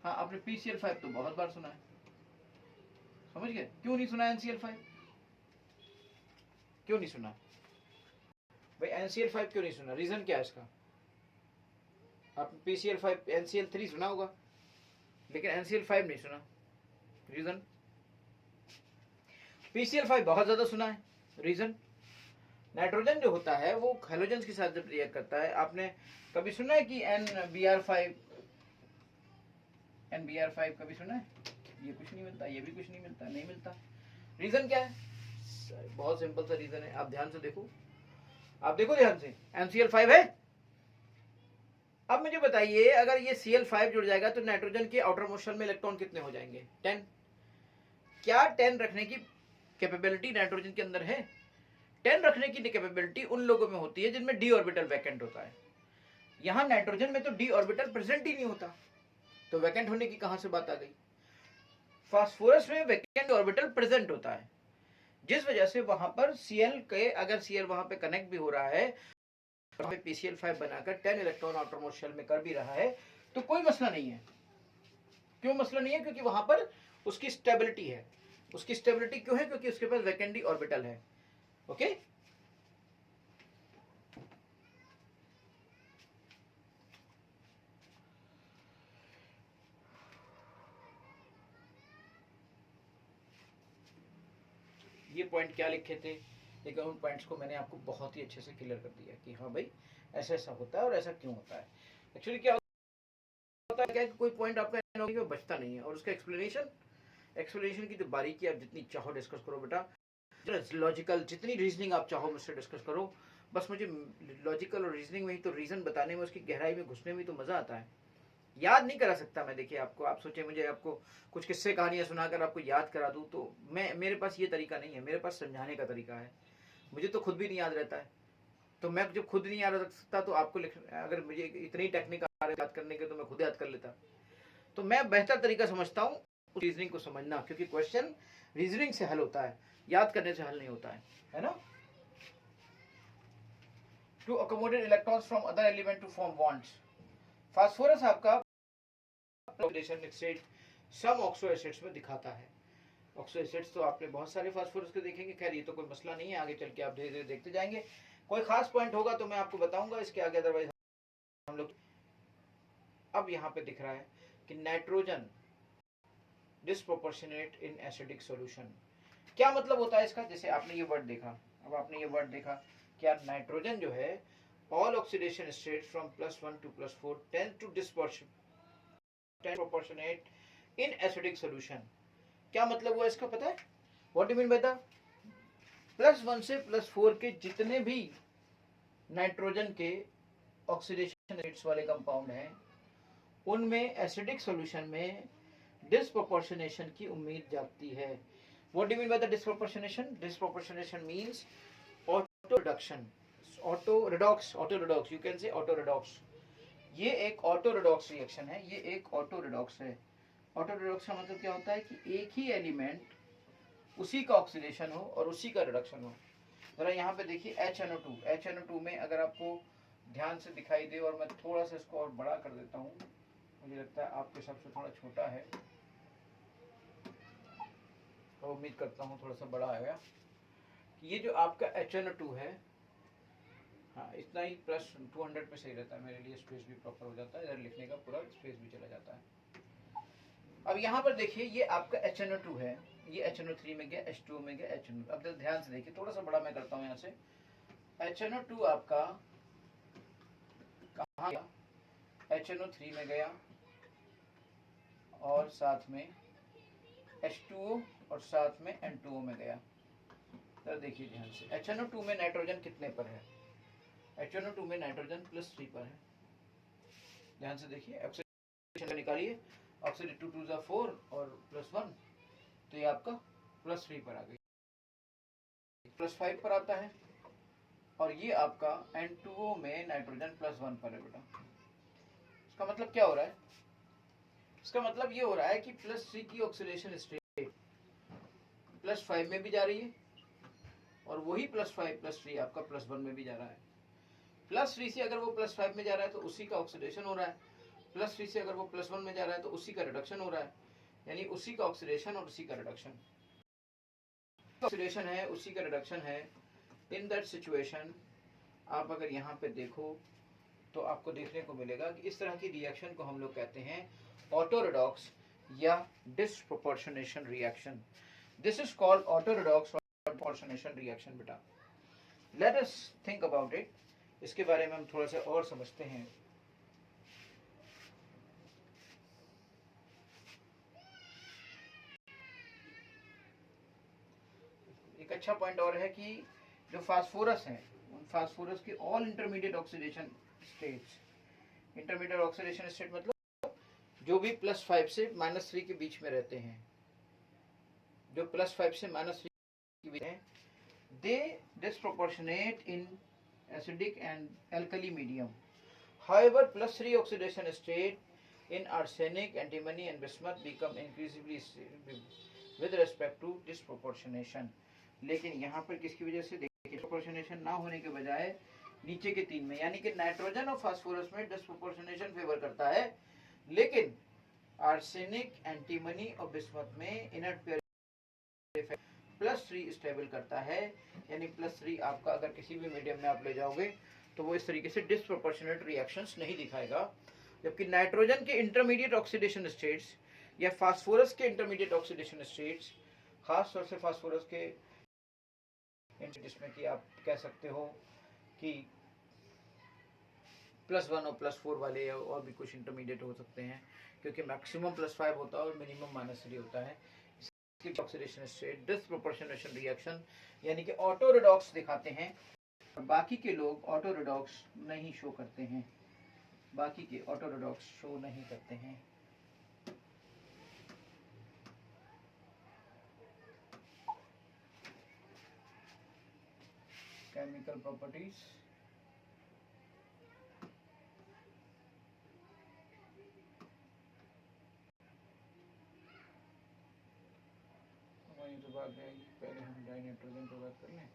हाँ, आपने PCl5 तो बहुत बार सुना है, समझ गए? क्यों नहीं सुना NCl5? क्यों नहीं सुना भाई? NCl5 क्यों नहीं सुना? रीजन क्या है इसका? आपने PCl5 NCl3 सुना होगा, लेकिन NCl5 नहीं सुना। रीजन? PCl5 बहुत ज्यादा सुना है। रीजन? नाइट्रोजन जो होता है वो हेलोजन के साथ जब रिएक्ट करता है, आपने कभी सुना है कि NBr5 कभी सुना है? ये कुछ नहीं मिलता, ये भी कुछ नहीं मिलता, नहीं मिलता। रीजन क्या है? बहुत सिंपल सा रीजन है, आप ध्यान से देखो, आप देखो ध्यान से। NCl5 है। अब मुझे बताइए, अगर ये Cl5 जुड़ जाएगा तो नाइट्रोजन के आउटर मोस्ट शेल में इलेक्ट्रॉन कितने हो जाएंगे? 10। क्या 10 रखने की कैपेबिलिटी नाइट्रोजन के अंदर है? 10 रखने की कैपेबिलिटी उन लोगों में होती है जिनमें d ऑर्बिटल वैकेंट होता है। यहां नाइट्रोजन में तो d ऑर्बिटल प्रेजेंट ही नहीं होता, तो वैकेंट होने की कहां से बात आ गई? फास्फोरस में वैकेंट ऑर्बिटल प्रेजेंट होता है, जिस वजह से वहां पर Cl के, अगर Cl वहां पे कनेक्ट भी हो रहा है, PCl5 बनाकर 10 इलेक्ट्रॉन आउटर मोस्ट शेल में कर भी रहा है, तो कोई मसला नहीं है। क्यों मसला नहीं है? क्योंकि वहां पर उसकी स्टेबिलिटी है। उसकी स्टेबिलिटी क्यों है? क्योंकि उसके पास वैकेंट d ऑर्बिटल है। ओके, ये पॉइंट क्या लिखे थे, लेकिन उन पॉइंट्स को मैंने आपको बहुत ही अच्छे से क्लियर कर दिया कि हाँ भाई ऐसा ऐसा होता है और ऐसा क्यों होता है। एक्चुअली क्या होता है कि कोई पॉइंट आपका एनओडी में बचता नहीं है, और उसका एक्सप्लेनेशन की जो बारीकी आप जितनी चाहो डिस्कस करो बेटा, लॉजिकल जितनी रीजनिंग आप चाहो मुझसे डिस्कस करो, बस मुझे लॉजिकल और रीजनिंग में ही तो रीजन बताने में, उसकी गहराई में घुसने में तो मजा आता है। याद नहीं करा सकता मैं, देखिए आपको, आप सोचे मुझे आपको कुछ किस्से कहानियां सुनाकर आपको याद करा दूं, तो मेरे पास ये तरीका नहीं है, मेरे पास समझाने का तरीका है। मुझे तो खुद भी नहीं याद रहता है, तो मैं जब खुद नहीं याद रख सकता तो आपको अगर मुझे इतनी टेक्निक आ रही याद करने के तो मैं खुद याद कर लेता। तो मैं बेहतर तरीका समझता हूँ रीजनिंग को समझना, क्योंकि क्वेश्चन रीजनिंग से हल होता है, याद करने से हल नहीं होता है ना। To accommodate electrons from other element to form bonds. Phosphorus आपका oxidation state some oxo acids में दिखाता है। ऑक्सो एसिड्स तो आपने बहुत सारे फास्फोरस के देखेंगे, खैर ये तो कोई मसला नहीं है, आगे चल के आप धीरे धीरे देखते जाएंगे। कोई खास पॉइंट होगा तो मैं आपको बताऊंगा इसके आगे, अदरवाइज हम लोग। अब यहाँ पे दिख रहा है कि nitrogen disproportionate in acidic solution. क्या मतलब होता है इसका? जैसे आपने ये वर्ड देखा, अब आपने ये वर्ड देखा, क्या नाइट्रोजन जो है all oxidation state from +1 to +4 tend to disproportionate in acidic solution. क्या मतलब हुआ इसका पता है? What do mean by the +1 से +4 के जितने भी नाइट्रोजन के ऑक्सीडेशन रेट्स वाले कंपाउंड हैं, उनमें एसिडिक सॉल्यूशन में डिस्प्रोपोर्शनेशन की उम्मीद जाती है। What do mean by the disproportionation? Disproportionation means auto reduction, auto redox, you can say auto redox. ये एक ऑटो रिडॉक्स रिएक्शन है, ये एक ऑटो रिडॉक्स है। ऑटो रिडॉक्स का मतलब क्या होता है कि एक ही एलिमेंट उसी का ऑक्सीडेशन हो और उसी का रिडक्शन हो। जरा यहाँ पे देखिए HNO2 में अगर आपको ध्यान से दिखाई दे, और मैं थोड़ा सा इसको और बड़ा कर देता हूँ, मुझे लगता है आपके हिसाब से थोड़ा छोटा है, तो उम्मीद करता हूँ थोड़ा सा बड़ा आएगा। ये जो आपका HNO2 है, हाँ इतना ही +200 पे सही रहता है मेरे लिए, स्पेस भी प्रॉपर हो जाता है, इधर लिखने का पूरा स्पेस भी चला जाता है। अब यहाँ पर देखिए ये आपका HNO2 है, ये HNO3 में गया, H2O में गया, HNO। अब ध्यान से देखिए, थोड़ा सा बड़ा मैं करता हूँ यहाँ से। HNO2 आपका कहाँ गया? HNO3 में गया, और साथ में H2O, और साथ में N2O में गया। तो देखिए ध्यान से, HNO2 में नाइट्रोजन कितने पर है? HNO2 में नाइट्रोजन +3 पर है। ध्यान से देखिए, ऑक्सीडेशन निकालिए, ऑक्सीडेट 2 2 4 और +1, तो ये आपका +3 पर आ गई। +5 पर आता है, और ये आपका N2O में नाइट्रोजन +1 पर है बेटा। इसका मतलब क्या हो रहा है? इसका मतलब ये हो रहा है कि +3 की ऑक्सीडेशन स्टेट +5 में भी जा रही है और वही +5 +3 आपका +1 में भी जा रहा है। +3 से अगर वो +5 में जा रहा है तो उसी का ऑक्सीडेशन हो रहा है, +3 से अगर वो +1 में जा रहा है तो उसी का रिडक्शन हो रहा है, यानी उसी का ऑक्सीडेशन और उसी का रिडक्शन। ऑक्सीडेशन है, उसी का रिडक्शन है। इन दैट सिचुएशन आप अगर यहाँ पे देखो तो आपको देखने को मिलेगा कि इस तरह की रिएक्शन को हम लोग कहते हैं ऑटोरेडॉक्स या disproportionation reaction. This is called autoredox और डिस्प्रोपोर्शनेशन रिएक्शन बेटा। Let us think about it. इसके बारे में हम थोड़ा सा और समझते हैं। एक अच्छा पॉइंट और है कि जो फास्फोरस है, उन फास्फोरस की all intermediate oxidation states, intermediate oxidation state मतलब जो भी +5 से -3 के बीच में रहते हैं, जो +5 से -3 के बीच में, they disproportionate in acidic and alkali medium. However, +3 oxidation state in arsenic, antimony and bismuth become increasingly with respect to disproportionation. लेकिन यहाँ पर किसकी वजह से देखिए, डिस्प्रोपोर्शनेशन ना होने के बजाय नीचे के 3 में, यानी कि नाइट्रोजन और फास्फोरस में डिस्प्रोपोर्शनेशन फेवर करता है, लेकिन आर्सेनिक, एंटीमनी और बिस्मथ में इनर्ट पेयर +3 स्टेबल करता है। यानी +3 आपका अगर किसी भी मीडियम में आप ले जाओगे तो वो इस तरीके से डिस्प्रोपोर्शनेट रिएक्शंस नहीं दिखाएगा, जबकि नाइट्रोजन के इंटरमीडिएट ऑक्सीडेशन स्टेट्स या फास्फोरस के इंटरमीडिएट ऑक्सीडेशन स्टेट्स, खास तौर से फास्फोरस के, जिसमें कि आप कह सकते हो कि +1 और +4 वाले और भी कुछ इंटरमीडिएट हो सकते हैं, क्योंकि मैक्सिमम +5 होता है और मिनिमम -3 होता है। ऑक्सीडेशन स्टेट डिस्प्रोपोर्शनेशन रिएक्शन यानी कि ऑटो रिडॉक्स दिखाते हैं, बाकी के लोग ऑटो रिडॉक्स नहीं शो करते हैं, बाकी के ऑटो रिडॉक्स शो नहीं करते हैं। केमिकल प्रॉपर्टीज, हमारी तो बात है, पहले हम डाइनाइट्रोजन पर बात कर लें।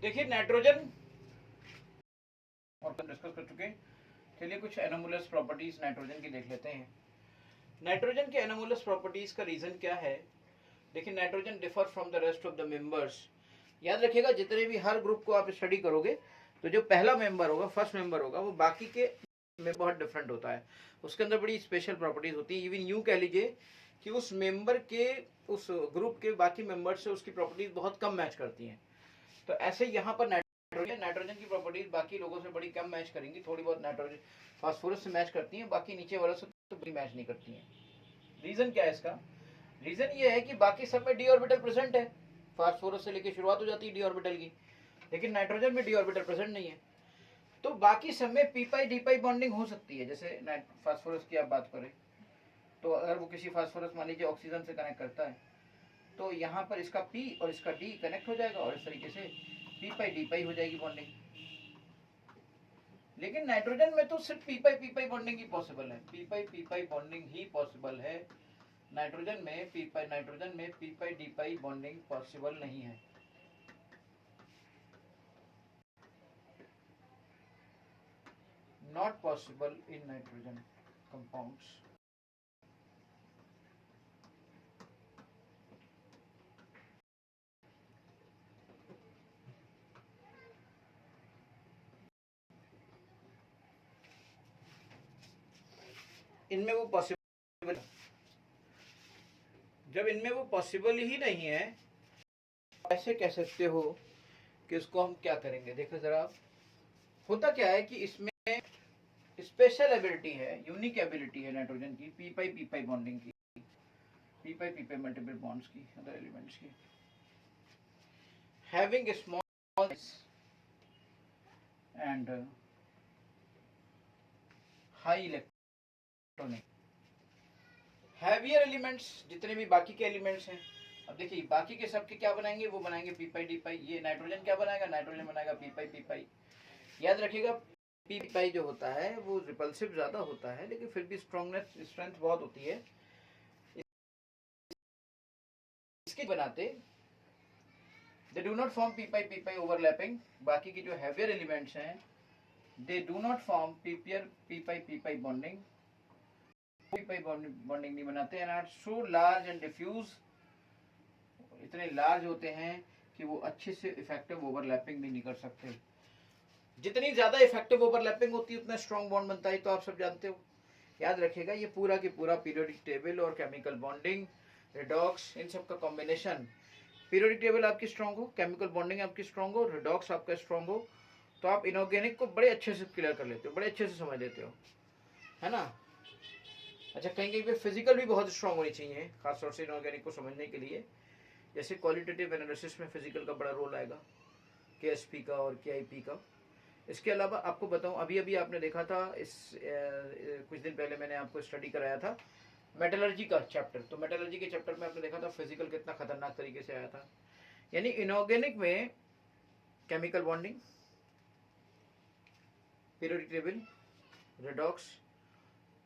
देखिए नाइट्रोजन और डिस्कस कर चुके, चलिए कुछ एनोमलस प्रॉपर्टीज नाइट्रोजन की देख लेते हैं। नाइट्रोजन के एनोमलस प्रॉपर्टीज का रीजन क्या है? देखिए nitrogen differ from the rest of the members. याद रखिएगा, जितने भी हर ग्रुप को आप स्टडी करोगे तो जो पहला मेंबर होगा, फर्स्ट मेंबर होगा, वो बाकी के में बहुत डिफरेंट होता है, उसके अंदर बड़ी स्पेशल प्रॉपर्टीज होती है। इवन यूं कह लीजिए कि उस मेंबर के, उस ग्रुप के बाकी मेंबर से उसकी प्रॉपर्टीज बहुत कम मैच करती हैं। तो ऐसे यहाँ पर नाइट्रोजन की प्रॉपर्टीज बाकी लोगों से बड़ी कम मैच करेंगी, थोड़ी बहुत नाइट्रोजन फास्फोरस से मैच करती हैं, बाकी नीचे वालों से तो बड़ी मैच नहीं करती हैं। रीजन क्या है इसका? रीजन ये है कि बाकी सब में डी ऑर्बिटल प्रेजेंट है, फास्फोरस से लेके शुरुआत हो जाती है डी ऑर्बिटल की, लेकिन नाइट्रोजन में डी ऑर्बिटल प्रेजेंट नहीं है। तो बाकी सब में P pi D pi bonding हो सकती है। जैसे फास्फोरस की आप बात करें तो अगर वो किसी फास्फोरस मान लीजिए ऑक्सीजन से कनेक्ट करता है तो यहाँ पर इसका पी और इसका डी कनेक्ट हो जाएगा और इस तरीके से पी पाई डी पाई हो जाएगी बॉन्डिंग। लेकिन नाइट्रोजन में तो सिर्फ पी पाई बॉन्डिंग ही पॉसिबल है, पी पाई बॉन्डिंग ही पॉसिबल है। नाइट्रोजन में P pi D pi bonding possible नहीं है। Not possible in nitrogen compounds. इनमें वो पॉसिबल, जब इनमें वो पॉसिबल ही नहीं है ऐसे कह सकते हो कि उसको हम क्या करेंगे। देखो जरा, होता क्या है कि इसमें स्पेशल एबिलिटी है, यूनिक एबिलिटी है नाइट्रोजन की पी पाई बॉन्डिंग की, पी पाई मल्टीपल बॉन्ड्स की अदर एलिमेंट्स की, having small and high electronic. Heavier elements जितने भी बाकी के एलिमेंट्स हैं, अब देखिए बाकी के सबके क्या बनाएंगे, वो बनाएंगे पी पाई डी पाई। ये नाइट्रोजन क्या बनाएगा, नाइट्रोजन बनाएगा पी पाई। याद रखिएगा पी पाई जो होता है वो रिपल्सिव ज्यादा होता है लेकिन फिर भी स्ट्रेंथ बहुत होती है। इसके बनाते they do not form p pi overlapping. बाकी की जो हैवियर एलिमेंट्स हैं they do not form p pi bonding, p pi bonding नहीं बनाते। And are so large and diffuse, इतने लार्ज होते हैं कि वो अच्छे से इफेक्टिव ओवरलैपिंग भी नहीं कर सकते। जितनी ज्यादा इफेक्टिव ओवरलैपिंग होती है उतना स्ट्रॉन्ग बॉन्ड बनता है, तो आप सब जानते हो। याद रखिएगा ये पूरा की पूरा पीरियोडिक टेबल और केमिकल बॉन्डिंग, रिडॉक्स, इन सब का कॉम्बिनेशन। पीरियोडिक टेबल आपकी स्ट्रॉन्ग हो, केमिकल बॉन्डिंग आपकी स्ट्रॉन्ग हो, रिडॉक्स आपका स्ट्रॉन्ग हो, तो आप इनऑर्गेनिक को बड़े अच्छे से क्लियर कर लेते हो, बड़े अच्छे से समझ लेते हो, है ना। अच्छा, कहीं कहीं पे फिजिकल भी बहुत स्ट्रॉन्ग होनी चाहिए खासतौर से इनऑर्गेनिक को समझने के लिए। जैसे क्वालिटेटिव एनालिसिस में फिजिकल का बड़ा रोल आएगा, KSP का और KIP का। इसके अलावा आपको बताऊं, अभी अभी आपने देखा था कुछ दिन पहले मैंने आपको स्टडी कराया था मेटलर्जी का चैप्टर। तो मेटलर्जी के चैप्टर में आपने देखा था फिजिकल कितना खतरनाक तरीके से आया था। यानी इनऑर्गेनिक में chemical bonding, periodic table, redox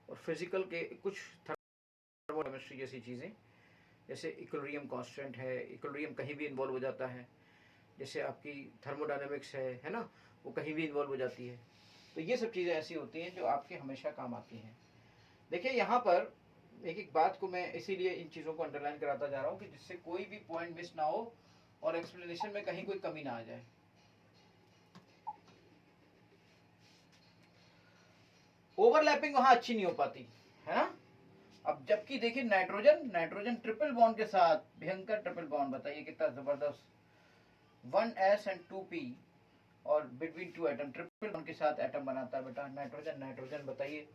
और फिजिकल के कुछ थर्मोकेमिस्ट्री जैसी चीज़ें, जैसे इक्विलिब्रियम कांस्टेंट है, इक्विलिब्रियम कहीं भी इन्वॉल्व हो जाता है। जैसे आपकी थर्मोडायनेमिक्स है ना, वो कहीं भी इन्वॉल्व हो जाती है। तो ये सब चीज़ें ऐसी होती हैं जो आपके हमेशा काम आती हैं। देखिए यहाँ पर एक एक बात को मैं इसीलिए इन चीज़ों को अंडरलाइन कराता जा रहा हूँ कि जिससे कोई भी पॉइंट मिस ना हो और एक्सप्लेनेशन में कहीं कोई कमी ना आ जाए। ओवरलैपिंग वहां अच्छी नहीं हो पाती है ना। अब जबकि देखिए नाइट्रोजन ट्रिपल बॉन्ड के साथ, भयंकर ट्रिपल बॉन्ड, बताइए कितना जबरदस्त, 1s एंड 2p और between two atom, triple bond के साथ एटम बनाता है बेटा नाइट्रोजन। बताइए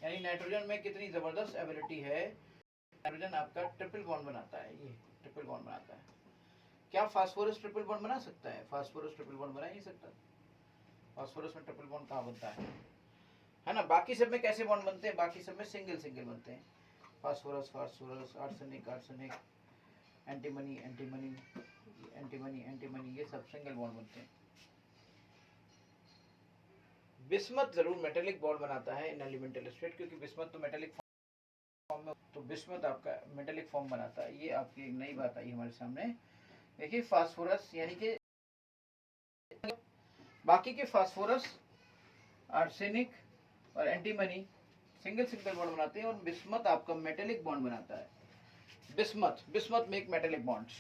यानी नाइट्रोजन में कितनी जबरदस्त एबिलिटी है। नाइट्रोजन आपका ट्रिपल बॉन्ड बनाता है, ये ट्रिपल बॉन्ड बनाता है। क्या फास्फोरस ट्रिपल बॉन्ड बना सकता है? फास्फोरस ट्रिपल बॉन्ड बना ही नहीं सकता। फास्फोरस में ट्रिपल बॉन्ड कहाँ बनता है ना। बाकी सब में कैसे बॉन्ड बनते हैं? बाकी सब में सिंगल सिंगल बनते हैं। फास्फोरस, आर्सेनिक, एंटीमनी, ये सब सिंगल बॉन्ड बनते हैं। बिस्मथ जरूर मेटेलिक बॉन्ड बनाता है इन एलिमेंटल स्टेट, क्योंकि बिस्मथ तो मेटेलिक फॉर्म में, तो बिस्मथ आपका मेटेलिक फॉर्म बनाता है। ये आपकी एक नई बात आई हमारे सामने। देखिए फास्फोरस यानी कि बाकी के फास्फोरस, आर्सेनिक और एंटीमनी सिंगल सिंगल बॉन्ड बनाते हैं और बिस्मथ आपका मेटेलिक बॉन्ड बनाता है। Bismuth make metallic bonds.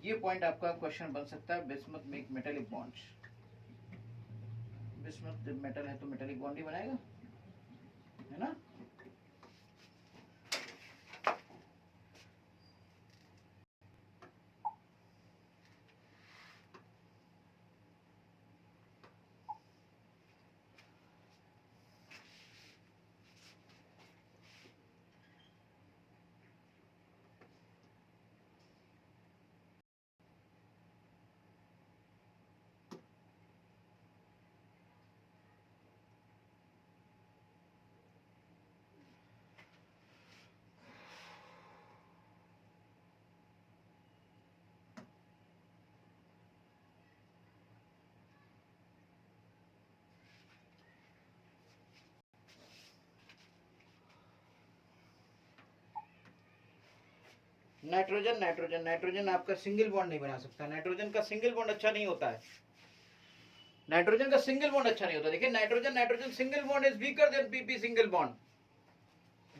ये पॉइंट आपका क्वेश्चन बन सकता है, bismuth make metallic bonds. Bismuth जब मेटल है तो मेटेलिक बॉन्ड ही बनाएगा, है ना। नाइट्रोजन नाइट्रोजन नाइट्रोजन आपका सिंगल बॉन्ड नहीं बना सकता, नाइट्रोजन का सिंगल बॉन्ड अच्छा नहीं होता है, नाइट्रोजन का सिंगल बॉन्ड अच्छा नहीं होता। देखिए nitrogen nitrogen single bond is weaker then PP single bond,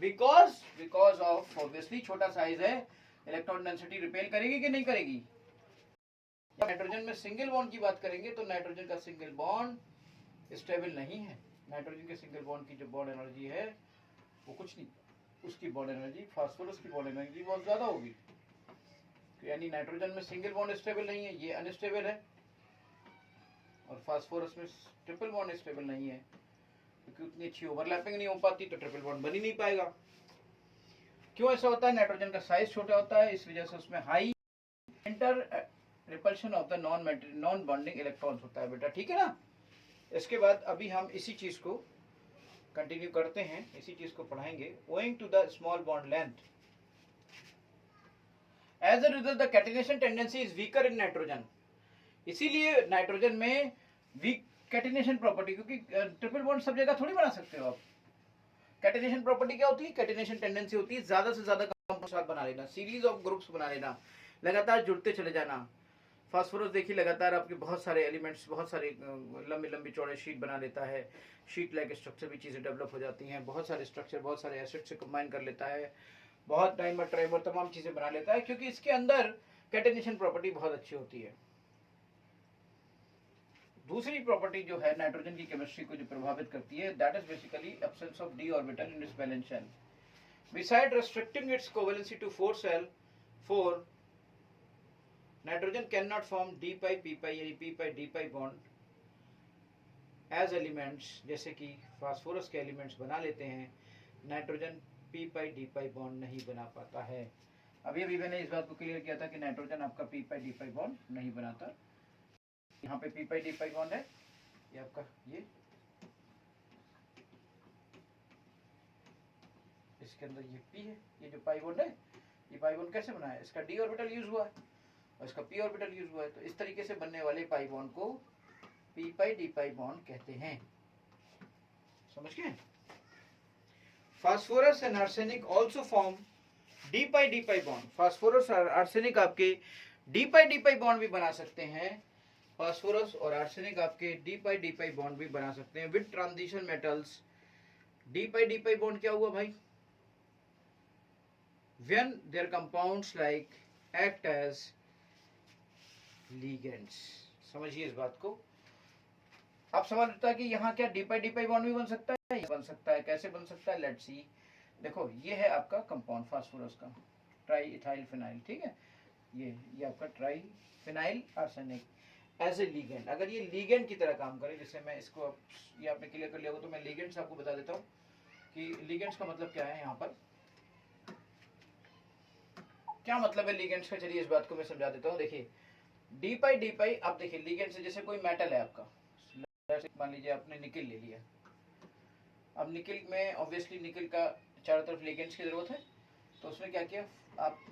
because of obviously छोटा साइज है, इलेक्ट्रॉन डेंसिटी रिपेल करेगी कि नहीं करेगी। नाइट्रोजन में सिंगल बॉन्ड की बात करेंगे तो नाइट्रोजन का सिंगल बॉन्ड स्टेबल नहीं है, नाइट्रोजन के सिंगल बॉन्ड की जो बॉन्ड एनर्जी है वो कुछ नहीं, उसकी बॉन्ड एनर्जी फास्फोरस की बॉन्ड एनर्जी बहुत ज्यादा होगी। तो यानी नाइट्रोजन में सिंगल बॉन्ड स्टेबल नहीं है, ये अनस्टेबल है, और फास्फोरस में ट्रिपल बॉन्ड स्टेबल नहीं है, क्योंकि उतनी अच्छी ओवरलैपिंग नहीं हो पाती तो ट्रिपल बॉन्ड बन ही नहीं पाएगा। क्यों ऐसा होता है? नाइट्रोजन का साइज छोटा होता है, इस वजह से उसमें high inter repulsion of the non bonding electrons होता है बेटा, ठीक है ना। इसके बाद अभी हम इसी चीज को कंटिन्यू करते हैं, इसी चीज को पढ़ाएंगे। Owing to the small bond length, as a result the catenation tendency is weaker in nitrogen, इसीलिए नाइट्रोजन में वीक कैटिनेशन प्रॉपर्टी, क्योंकि ट्रिपल बॉन्ड सब जगह थोड़ी बना सकते हो आप। कैटिनेशन प्रॉपर्टी क्या होती है? कैटिनेशन टेंडेंसी होती है ज्यादा से ज्यादा कंपाउंड साथ बना लेना, सीरीज ऑफ ग्रुप्स बना लेना, लगातार जुड़ते चले जाना। फास्फोरस देखिए लगातार आपके बहुत सारे एलिमेंट्स, बहुत सारे लंबी लंबी चौड़े शीट बना लेता है, शीट लाइक स्ट्रक्चर भी चीजें डेवलप हो जाती हैं, बहुत सारे स्ट्रक्चर बहुत सारे एसिड से कंबाइन कर लेता है, बहुत डाइमर ट्राइमर तमाम चीजें बना लेता है, क्योंकि इसके अंदर कैटिनेशन प्रॉपर्टी बहुत अच्छी होती है। दूसरी प्रॉपर्टी जो है नाइट्रोजन की केमिस्ट्री को जो प्रभावित करती है, that is basically absence of D orbital in its valence shell. Beside restricting its covalency to 4 nitrogen can not form D pi P pi यानी P pi D pi bond as elements, जैसे कि फास्फोरस के एलिमेंट्स बना लेते हैं, nitrogen P pi D pi bond नहीं बना पाता है। अभी अभी मैंने इस बात को क्लियर किया था कि नाइट्रोजन आपका P pi D pi bond नहीं बनाता। यहाँ पे P pi D pi bond है, ये आपका ये इसके अंदर ये पी है, ये जो पाई बॉन्ड है, ये पाई बॉन्ड कैसे बना है? इसका डी ऑर्बिटल यूज हुआ है और इसका पी ऑर्बिटल यूज हुआ है, तो इस तरीके से बनने वाले पाई बॉन्ड को P pi D pi bond कहते हैं। समझ गए? Phosphorus and arsenic also form D pi D pi bond. Phosphorus और आर्सेनिक आपके डी पाई बॉन्ड भी बना सकते हैं, फास्फोरस और आर्सेनिक आपके डी पाई बॉन्ड भी बना सकते हैं with transition metals. D pi bond क्या हुआ भाई? When there compounds like act as ligands. समझिए इस बात को। आप सवाल उठता है कि यहाँ क्या डी पाई बॉन्ड भी बन सकता है? बन सकता है। कैसे बन सकता है? Let's see. देखो ये है आपका कंपाउंड फास्फोरस का, ट्राई इथाइल फिनाइल, ठीक है, ये आपका triphenyl arsenic as a ligand. अगर ये लीगेंड की तरह काम करे, जैसे मैं इसको, ये आपने क्लियर कर लिया होगा तो मैं लीगेंड्स आपको बता देता हूँ कि लीगेंड्स का मतलब क्या है। यहाँ पर क्या मतलब है लीगेंड्स का, चलिए इस बात को मैं समझा देता हूँ। देखिए डी पाई, आप देखिए लीगेंड से, जैसे कोई मेटल है आपका, मान लीजिए आपने निकल ले लिया, अब निकल में ऑब्वियसली निकल का चारों तरफ लीगेंड्स की जरूरत है, तो उसने क्या किया, आपको